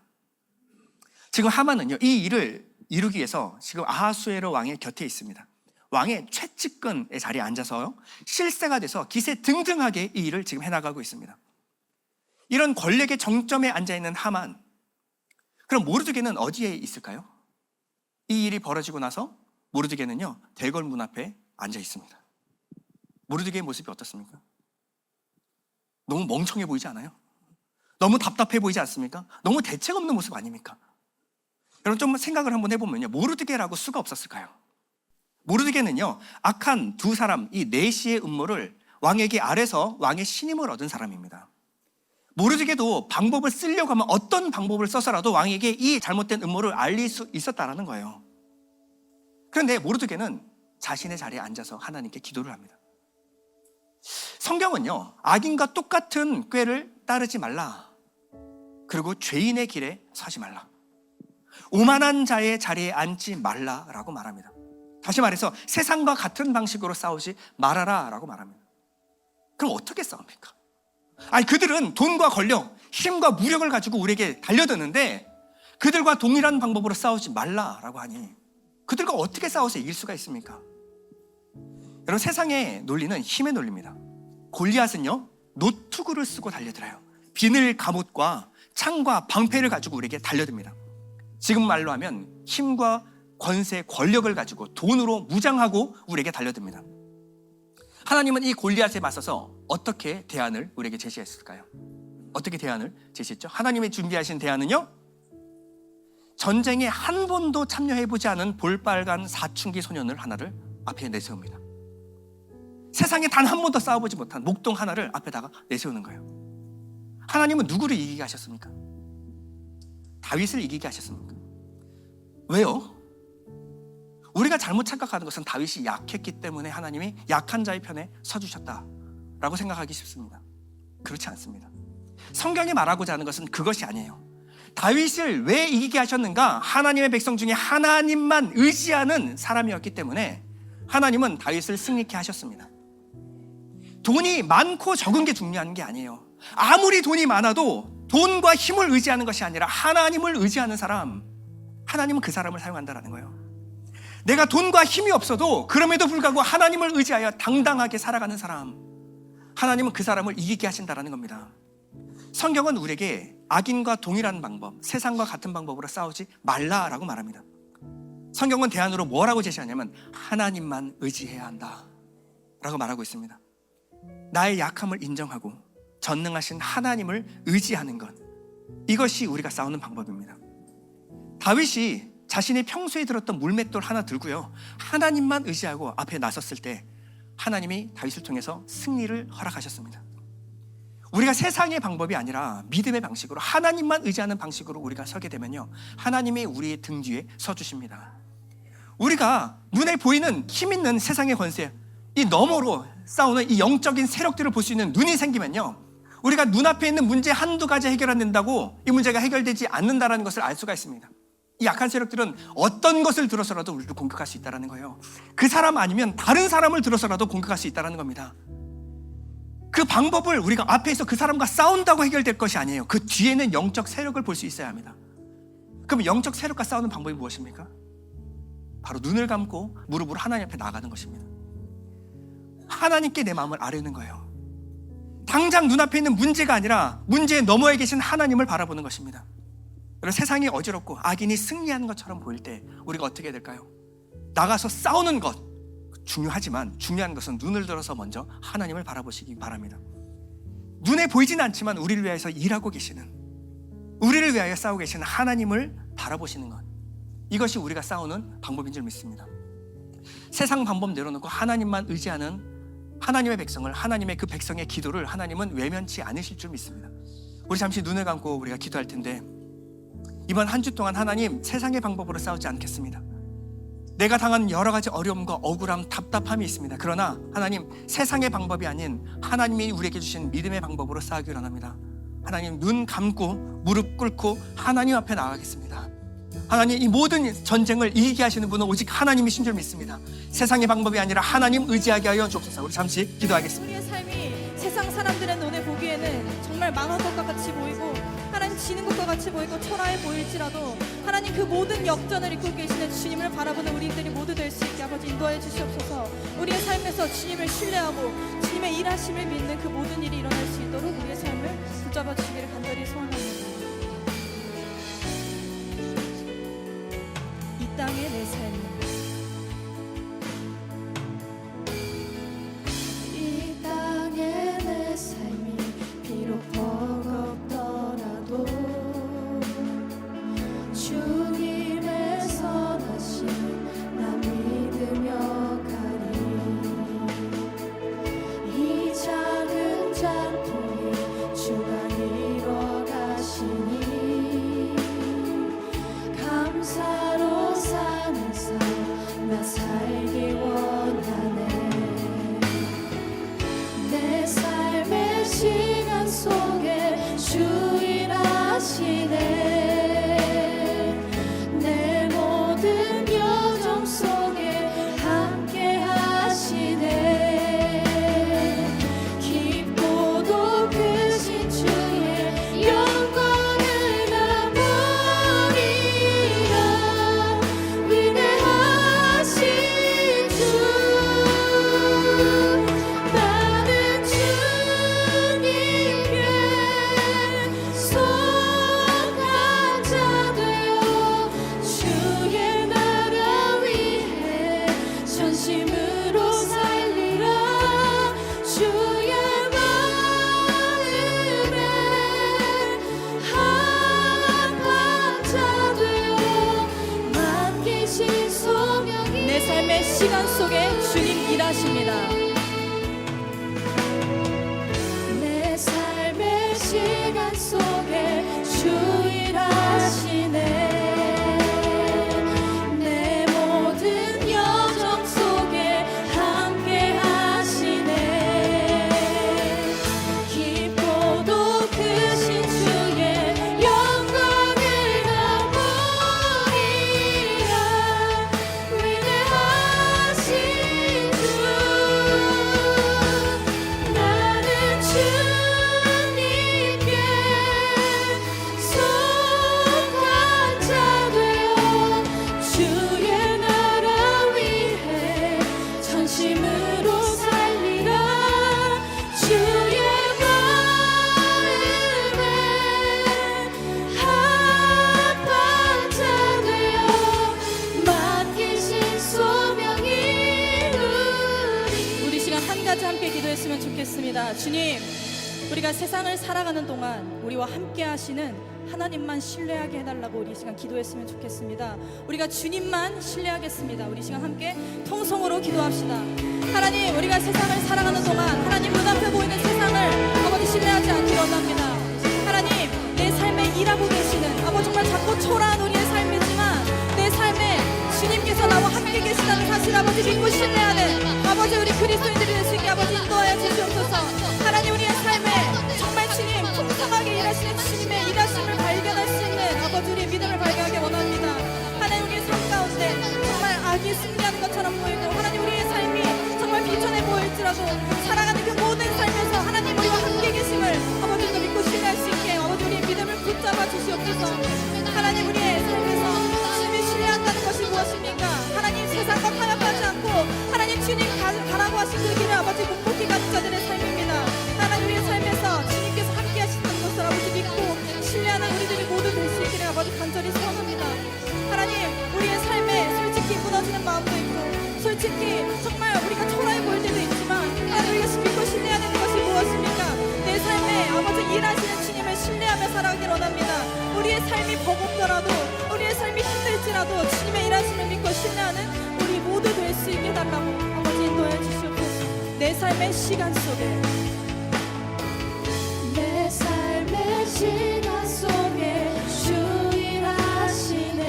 지금 하만은요, 이 일을 이루기 위해서 지금 아하수에로 왕의 곁에 있습니다. 왕의 최측근의 자리에 앉아서 실세가 돼서 기세등등하게 이 일을 지금 해나가고 있습니다. 이런 권력의 정점에 앉아있는 하만, 그럼 모르드게는 어디에 있을까요? 이 일이 벌어지고 나서 모르드게는요, 대궐 문 앞에 앉아 있습니다. 모르드게의 모습이 어떻습니까? 너무 멍청해 보이지 않아요? 너무 답답해 보이지 않습니까? 너무 대책 없는 모습 아닙니까? 여러분, 좀 생각을 한번 해보면요, 모르드게라고 수가 없었을까요? 모르드게는요, 악한 두 사람, 이 네시의 음모를 왕에게 아래서 왕의 신임을 얻은 사람입니다. 모르드게도 방법을 쓰려고 하면 어떤 방법을 써서라도 왕에게 이 잘못된 음모를 알릴 수 있었다는 거예요. 그런데 모르드게는 자신의 자리에 앉아서 하나님께 기도를 합니다. 성경은요, 악인과 똑같은 꾀를 따르지 말라, 그리고 죄인의 길에 서지 말라, 오만한 자의 자리에 앉지 말라라고 말합니다. 다시 말해서 세상과 같은 방식으로 싸우지 말아라라고 말합니다. 그럼 어떻게 싸웁니까? 아니, 그들은 돈과 권력, 힘과 무력을 가지고 우리에게 달려드는데 그들과 동일한 방법으로 싸우지 말라라고 하니 그들과 어떻게 싸워서 이길 수가 있습니까? 여러분, 세상의 논리는 힘의 논리입니다. 골리앗은요, 노투구를 쓰고 달려들어요. 비늘 갑옷과 창과 방패를 가지고 우리에게 달려듭니다. 지금 말로 하면 힘과 권세, 권력을 가지고 돈으로 무장하고 우리에게 달려듭니다. 하나님은 이 골리앗에 맞서서 어떻게 대안을 우리에게 제시했을까요? 어떻게 대안을 제시했죠? 하나님이 준비하신 대안은요, 전쟁에 한 번도 참여해보지 않은 볼빨간 사춘기 소년을 하나를 앞에 내세웁니다. 세상에 단 한 번도 싸워보지 못한 목동 하나를 앞에다가 내세우는 거예요. 하나님은 누구를 이기게 하셨습니까? 다윗을 이기게 하셨습니까? 왜요? 우리가 잘못 착각하는 것은 다윗이 약했기 때문에 하나님이 약한 자의 편에 서주셨다라고 생각하기 쉽습니다. 그렇지 않습니다. 성경이 말하고자 하는 것은 그것이 아니에요. 다윗을 왜 이기게 하셨는가? 하나님의 백성 중에 하나님만 의지하는 사람이었기 때문에 하나님은 다윗을 승리케 하셨습니다. 돈이 많고 적은 게 중요한 게 아니에요. 아무리 돈이 많아도 돈과 힘을 의지하는 것이 아니라 하나님을 의지하는 사람, 하나님은 그 사람을 사용한다는 거예요. 내가 돈과 힘이 없어도 그럼에도 불구하고 하나님을 의지하여 당당하게 살아가는 사람, 하나님은 그 사람을 이기게 하신다는 겁니다. 성경은 우리에게 악인과 동일한 방법, 세상과 같은 방법으로 싸우지 말라라고 말합니다. 성경은 대안으로 뭐라고 제시하냐면 하나님만 의지해야 한다 라고 말하고 있습니다. 나의 약함을 인정하고 전능하신 하나님을 의지하는 것, 이것이 우리가 싸우는 방법입니다. 다윗이 자신이 평소에 들었던 물맷돌 하나 들고요, 하나님만 의지하고 앞에 나섰을 때 하나님이 다윗을 통해서 승리를 허락하셨습니다. 우리가 세상의 방법이 아니라 믿음의 방식으로, 하나님만 의지하는 방식으로 우리가 서게 되면요, 하나님이 우리의 등 뒤에 서주십니다. 우리가 눈에 보이는 힘 있는 세상의 권세, 이 너머로 싸우는 이 영적인 세력들을 볼 수 있는 눈이 생기면요, 우리가 눈앞에 있는 문제 한두 가지 해결 안 된다고 이 문제가 해결되지 않는다는 것을 알 수가 있습니다. 이 약한 세력들은 어떤 것을 들어서라도 우리를 공격할 수 있다는 거예요. 그 사람 아니면 다른 사람을 들어서라도 공격할 수 있다는 겁니다. 그 방법을 우리가 앞에서 그 사람과 싸운다고 해결될 것이 아니에요. 그 뒤에는 영적 세력을 볼 수 있어야 합니다. 그럼 영적 세력과 싸우는 방법이 무엇입니까? 바로 눈을 감고 무릎으로 하나님 앞에 나가는 것입니다. 하나님께 내 마음을 아뢰는 거예요. 당장 눈앞에 있는 문제가 아니라 문제의 너머에 계신 하나님을 바라보는 것입니다. 여러분, 세상이 어지럽고 악인이 승리하는 것처럼 보일 때 우리가 어떻게 해야 될까요? 나가서 싸우는 것 중요하지만 중요한 것은 눈을 들어서 먼저 하나님을 바라보시기 바랍니다. 눈에 보이지는 않지만 우리를 위해서 일하고 계시는, 우리를 위하여 싸우고 계시는 하나님을 바라보시는 것, 이것이 우리가 싸우는 방법인 줄 믿습니다. 세상 방법 내려놓고 하나님만 의지하는 하나님의 백성을, 하나님의 그 백성의 기도를 하나님은 외면치 않으실 줄 믿습니다. 우리 잠시 눈을 감고 우리가 기도할 텐데, 이번 한 주 동안 하나님, 세상의 방법으로 싸우지 않겠습니다. 내가 당한 여러 가지 어려움과 억울함, 답답함이 있습니다. 그러나 하나님, 세상의 방법이 아닌 하나님이 우리에게 주신 믿음의 방법으로 싸우기 원합니다. 하나님, 눈 감고 무릎 꿇고 하나님 앞에 나가겠습니다. 하나님, 이 모든 전쟁을 이기게 하시는 분은 오직 하나님이신 줄 믿습니다. 세상의 방법이 아니라 하나님 의지하게 하여 주옵소서. 우리 잠시 기도하겠습니다. 우리의 삶이 세상 사람들의 눈에 보기에는 정말 망한 것과 같이 보이고 하나님 지는 것과 같이 보이고 초라해 보일지라도 하나님 그 모든 역전을 이끌고 계시는 주님을 바라보는 우리들이 모두 될 수 있게 아버지 인도하여 주시옵소서. 우리의 삶에서 주님을 신뢰하고 주님의 일하심을 믿는 그 모든 일이 일어날 수 있도록 우리의 삶을 붙잡아 주시기를 간절히 소원합니다. 이 땅의 내 삶은 이 땅의 내 삶이 비록 버겁더라도 주님의 선하심 나 믿으며 가리. 이 작은 잔통에 주가 이뤄 가시니 감사로 사는 삶 나 살기 원하네. 내 삶의 시간 속에 주 일하시네. 내 모든 여정 속에 함께 하시네. 깊고도 크신 주의 영광을 나 보리라. 위대하신 주, 나는 주님께 속한 자 되어 주의 나라 위해 전심으로 살리라. 주의 마음에 합한 자 되어 맡기신 소명이 내 삶의 시간 속에 주님 일하십니다. 내 삶의 시간 속에 주 일하시네. 내 모든 여정 속에 함께 하시네. 깊고도 크신 주의 영광을 나 보리라. 위대하신 주, 나는 주님께 속한 자 되어 주의 나라 위해 전심으로 살리라. 주의 마음에 합한 자 되어 맡기신 소명이 우리 시간 한 가지 함께 기도했으면 좋겠습니다. 주님, 우리가 세상을 살아가는 동안 우리와 함께 하시는 하나님만 신뢰하게 해달라고 우리 시간 기도했으면 좋겠습니다. 우리가 주님만 신뢰하겠습니다. 우리 시간 함께 통성으로 기도합시다. 하나님, 우리가 세상을 살아가는 동안 하나님 눈앞에 보이는 세상을 아버지 신뢰하지 않기를 원합니다. 하나님, 내 삶에 일하고 계시는 아버지 정말 작고 초라한 우리의 삶이지만 내 삶에 주님께서 나와 함께 계시다는 사실 아버지 믿고 신뢰하는 아버지 우리 그리스도인들이 될 수 있게 아버지 인도하여 주시옵소서. 하나님, 우리의 삶에 정말 주님 풍성하게 일하시는 주님의 일하심을 발견할 수 있는 아버지 우리의 믿음을 발견하기 원합니다. 솔직히 정말 우리가 초라해 보일 때도 있지만 우리가 믿고 신뢰해야 되는 것이 무엇입니까? 내 삶에 아버지 일하시는 주님을 신뢰하며 살아가길 원합니다. 우리의 삶이 버겁더라도 우리의 삶이 힘들지라도 주님의 일하심을 믿고 신뢰하는 우리 모두 될 수 있게 해달라고 아버지 인도해 주시옵소서. 내 삶의 시간 속에 내 삶의 시간 속에 주 일하시네.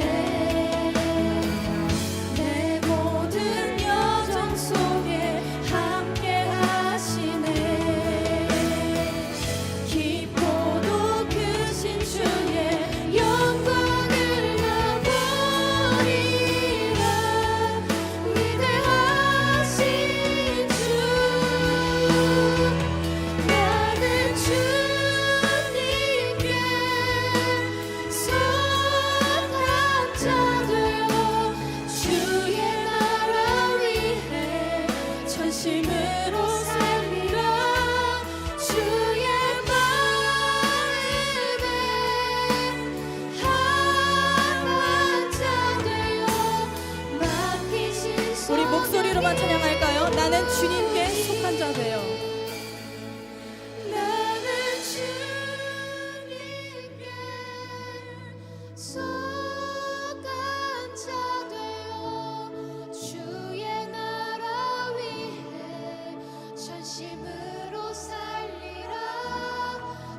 내 모든 여정 속에 함께 하시네. 깊고도 크신 주의 영광을 나 보리라. 위대하신 주, 나는 주님께 속한 자 되어 주의 나라 위해 전심으로 살리라. 주의 마음에 합한 자 되어 맡기신 손. 우리 목소리로만 찬양할까요? 나는 주님께 속한 자 되어. 나는 주님께 속한 자 되어 주의 나라 위해 전심으로 살리라.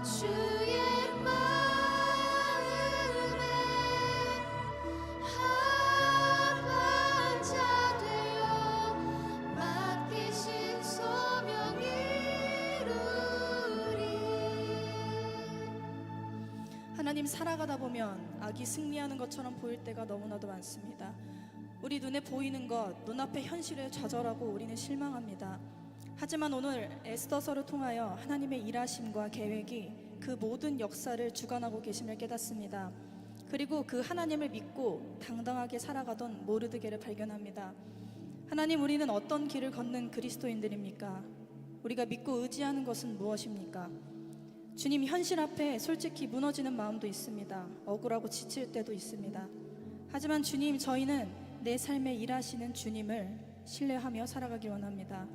주의 마음에 합한 자 되어 맡기신 소명 이루리. 하나님, 살아가다 보면 악이 승리하는 것처럼 보일 때가 너무나도 많습니다. 우리 눈에 보이는 것, 눈앞의 현실에 좌절하고 우리는 실망합니다. 하지만 오늘 에스더서를 통하여 하나님의 일하심과 계획이 그 모든 역사를 주관하고 계심을 깨닫습니다. 그리고 그 하나님을 믿고 당당하게 살아가던 모르드게를 발견합니다. 하나님, 우리는 어떤 길을 걷는 그리스도인들입니까? 우리가 믿고 의지하는 것은 무엇입니까? 주님, 현실 앞에 솔직히 무너지는 마음도 있습니다. 억울하고 지칠 때도 있습니다. 하지만 주님, 저희는 내 삶에 일하시는 주님을 신뢰하며 살아가길 원합니다.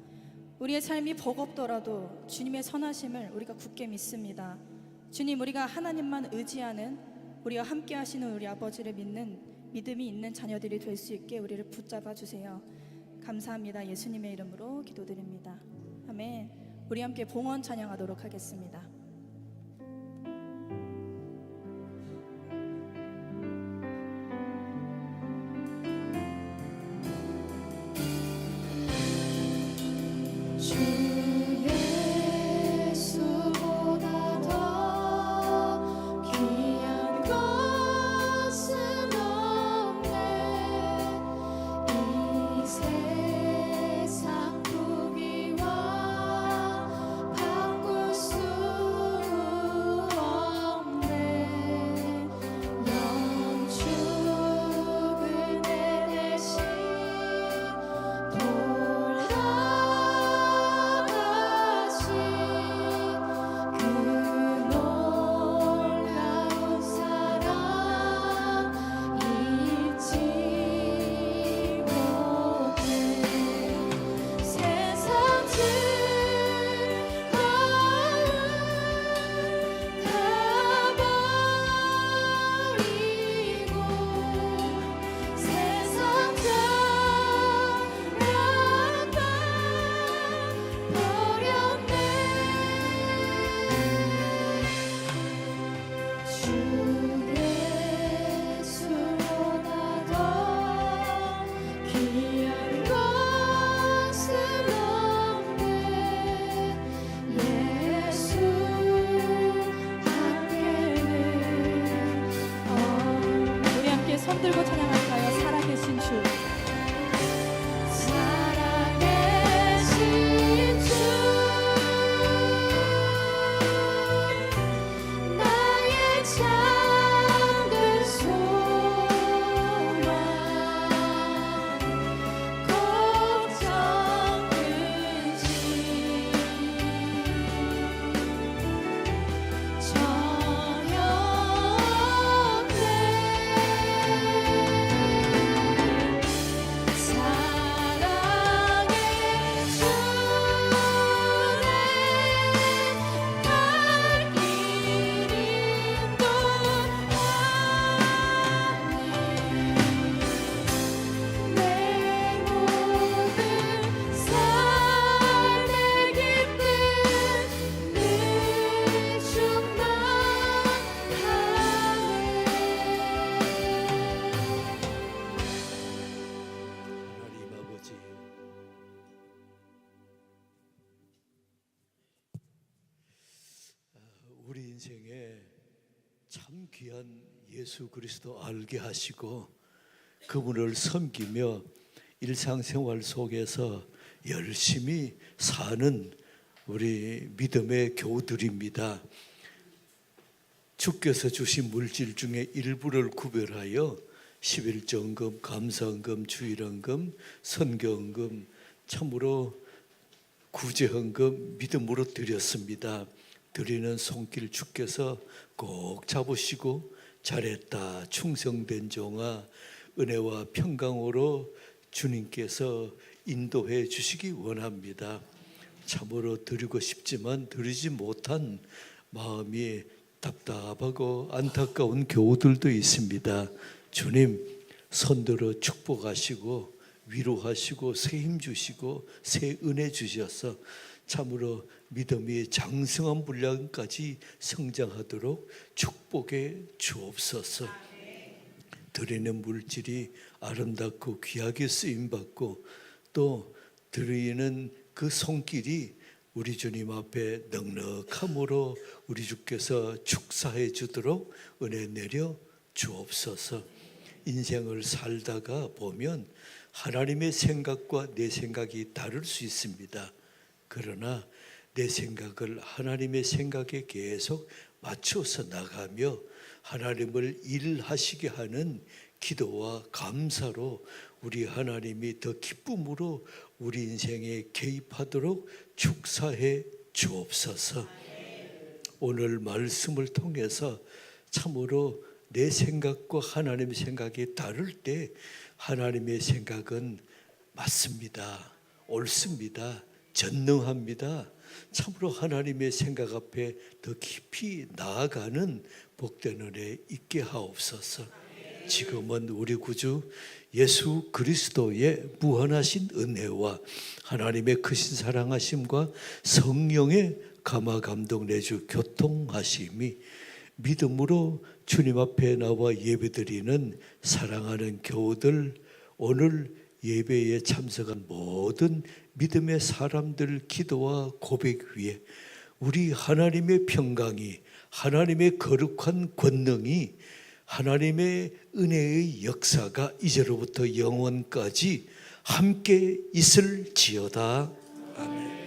우리의 삶이 버겁더라도 주님의 선하심을 우리가 굳게 믿습니다. 주님, 우리가 하나님만 의지하는, 우리와 함께 하시는 우리 아버지를 믿는 믿음이 있는 자녀들이 될 수 있게 우리를 붙잡아 주세요. 감사합니다. 예수님의 이름으로 기도드립니다. 아멘. 우리 함께 봉헌 찬양하도록 하겠습니다. 주 예수보다 더 귀한 것은 없네. 이 세상 부귀와 바꿀 수 인생에 참 귀한 예수 그리스도 알게 하시고 그분을 섬기며 일상생활 속에서 열심히 사는 우리 믿음의 교우들입니다. 주께서 주신 물질 중에 일부를 구별하여 11조헌금, 감사헌금, 주일헌금, 선교헌금, 참으로 구제헌금 믿음으로 드렸습니다. 드리는 손길 주께서 꼭 잡으시고 잘했다, 충성된 종아, 은혜와 평강으로 주님께서 인도해 주시기 원합니다. 참으로 드리고 싶지만 드리지 못한 마음이 답답하고 안타까운 교우들도 있습니다. 주님 손들어 축복하시고 위로하시고 새 힘 주시고 새 은혜 주셔서 참으로 믿음이 장성한 분량까지 성장하도록 축복해 주옵소서. 드리는 물질이 아름답고 귀하게 쓰임받고 또 드리는 그 손길이 우리 주님 앞에 넉넉함으로 우리 주께서 축사해 주도록 은혜 내려 주옵소서. 인생을 살다가 보면 하나님의 생각과 내 생각이 다를 수 있습니다. 그러나 내 생각을 하나님의 생각에 계속 맞춰서 나가며 하나님을 일하시게 하는 기도와 감사로 우리 하나님이 더 기쁨으로 우리 인생에 개입하도록 축사해 주옵소서. 오늘 말씀을 통해서 참으로 내 생각과 하나님의 생각이 다를 때 하나님의 생각은 맞습니다. 옳습니다. 전능합니다. 참으로 하나님의 생각 앞에 더 깊이 나아가는 복된 은혜 있게 하옵소서. 지금은 우리 구주 예수 그리스도의 무한하신 은혜와 하나님의 크신 사랑하심과 성령의 감화 감동 내주 교통하심이 믿음으로 주님 앞에 나와 예배드리는 사랑하는 교우들, 오늘 예배에 참석한 모든 믿음의 사람들 기도와 고백 위에 우리 하나님의 평강이, 하나님의 거룩한 권능이, 하나님의 은혜의 역사가 이제로부터 영원까지 함께 있을지어다. 아멘.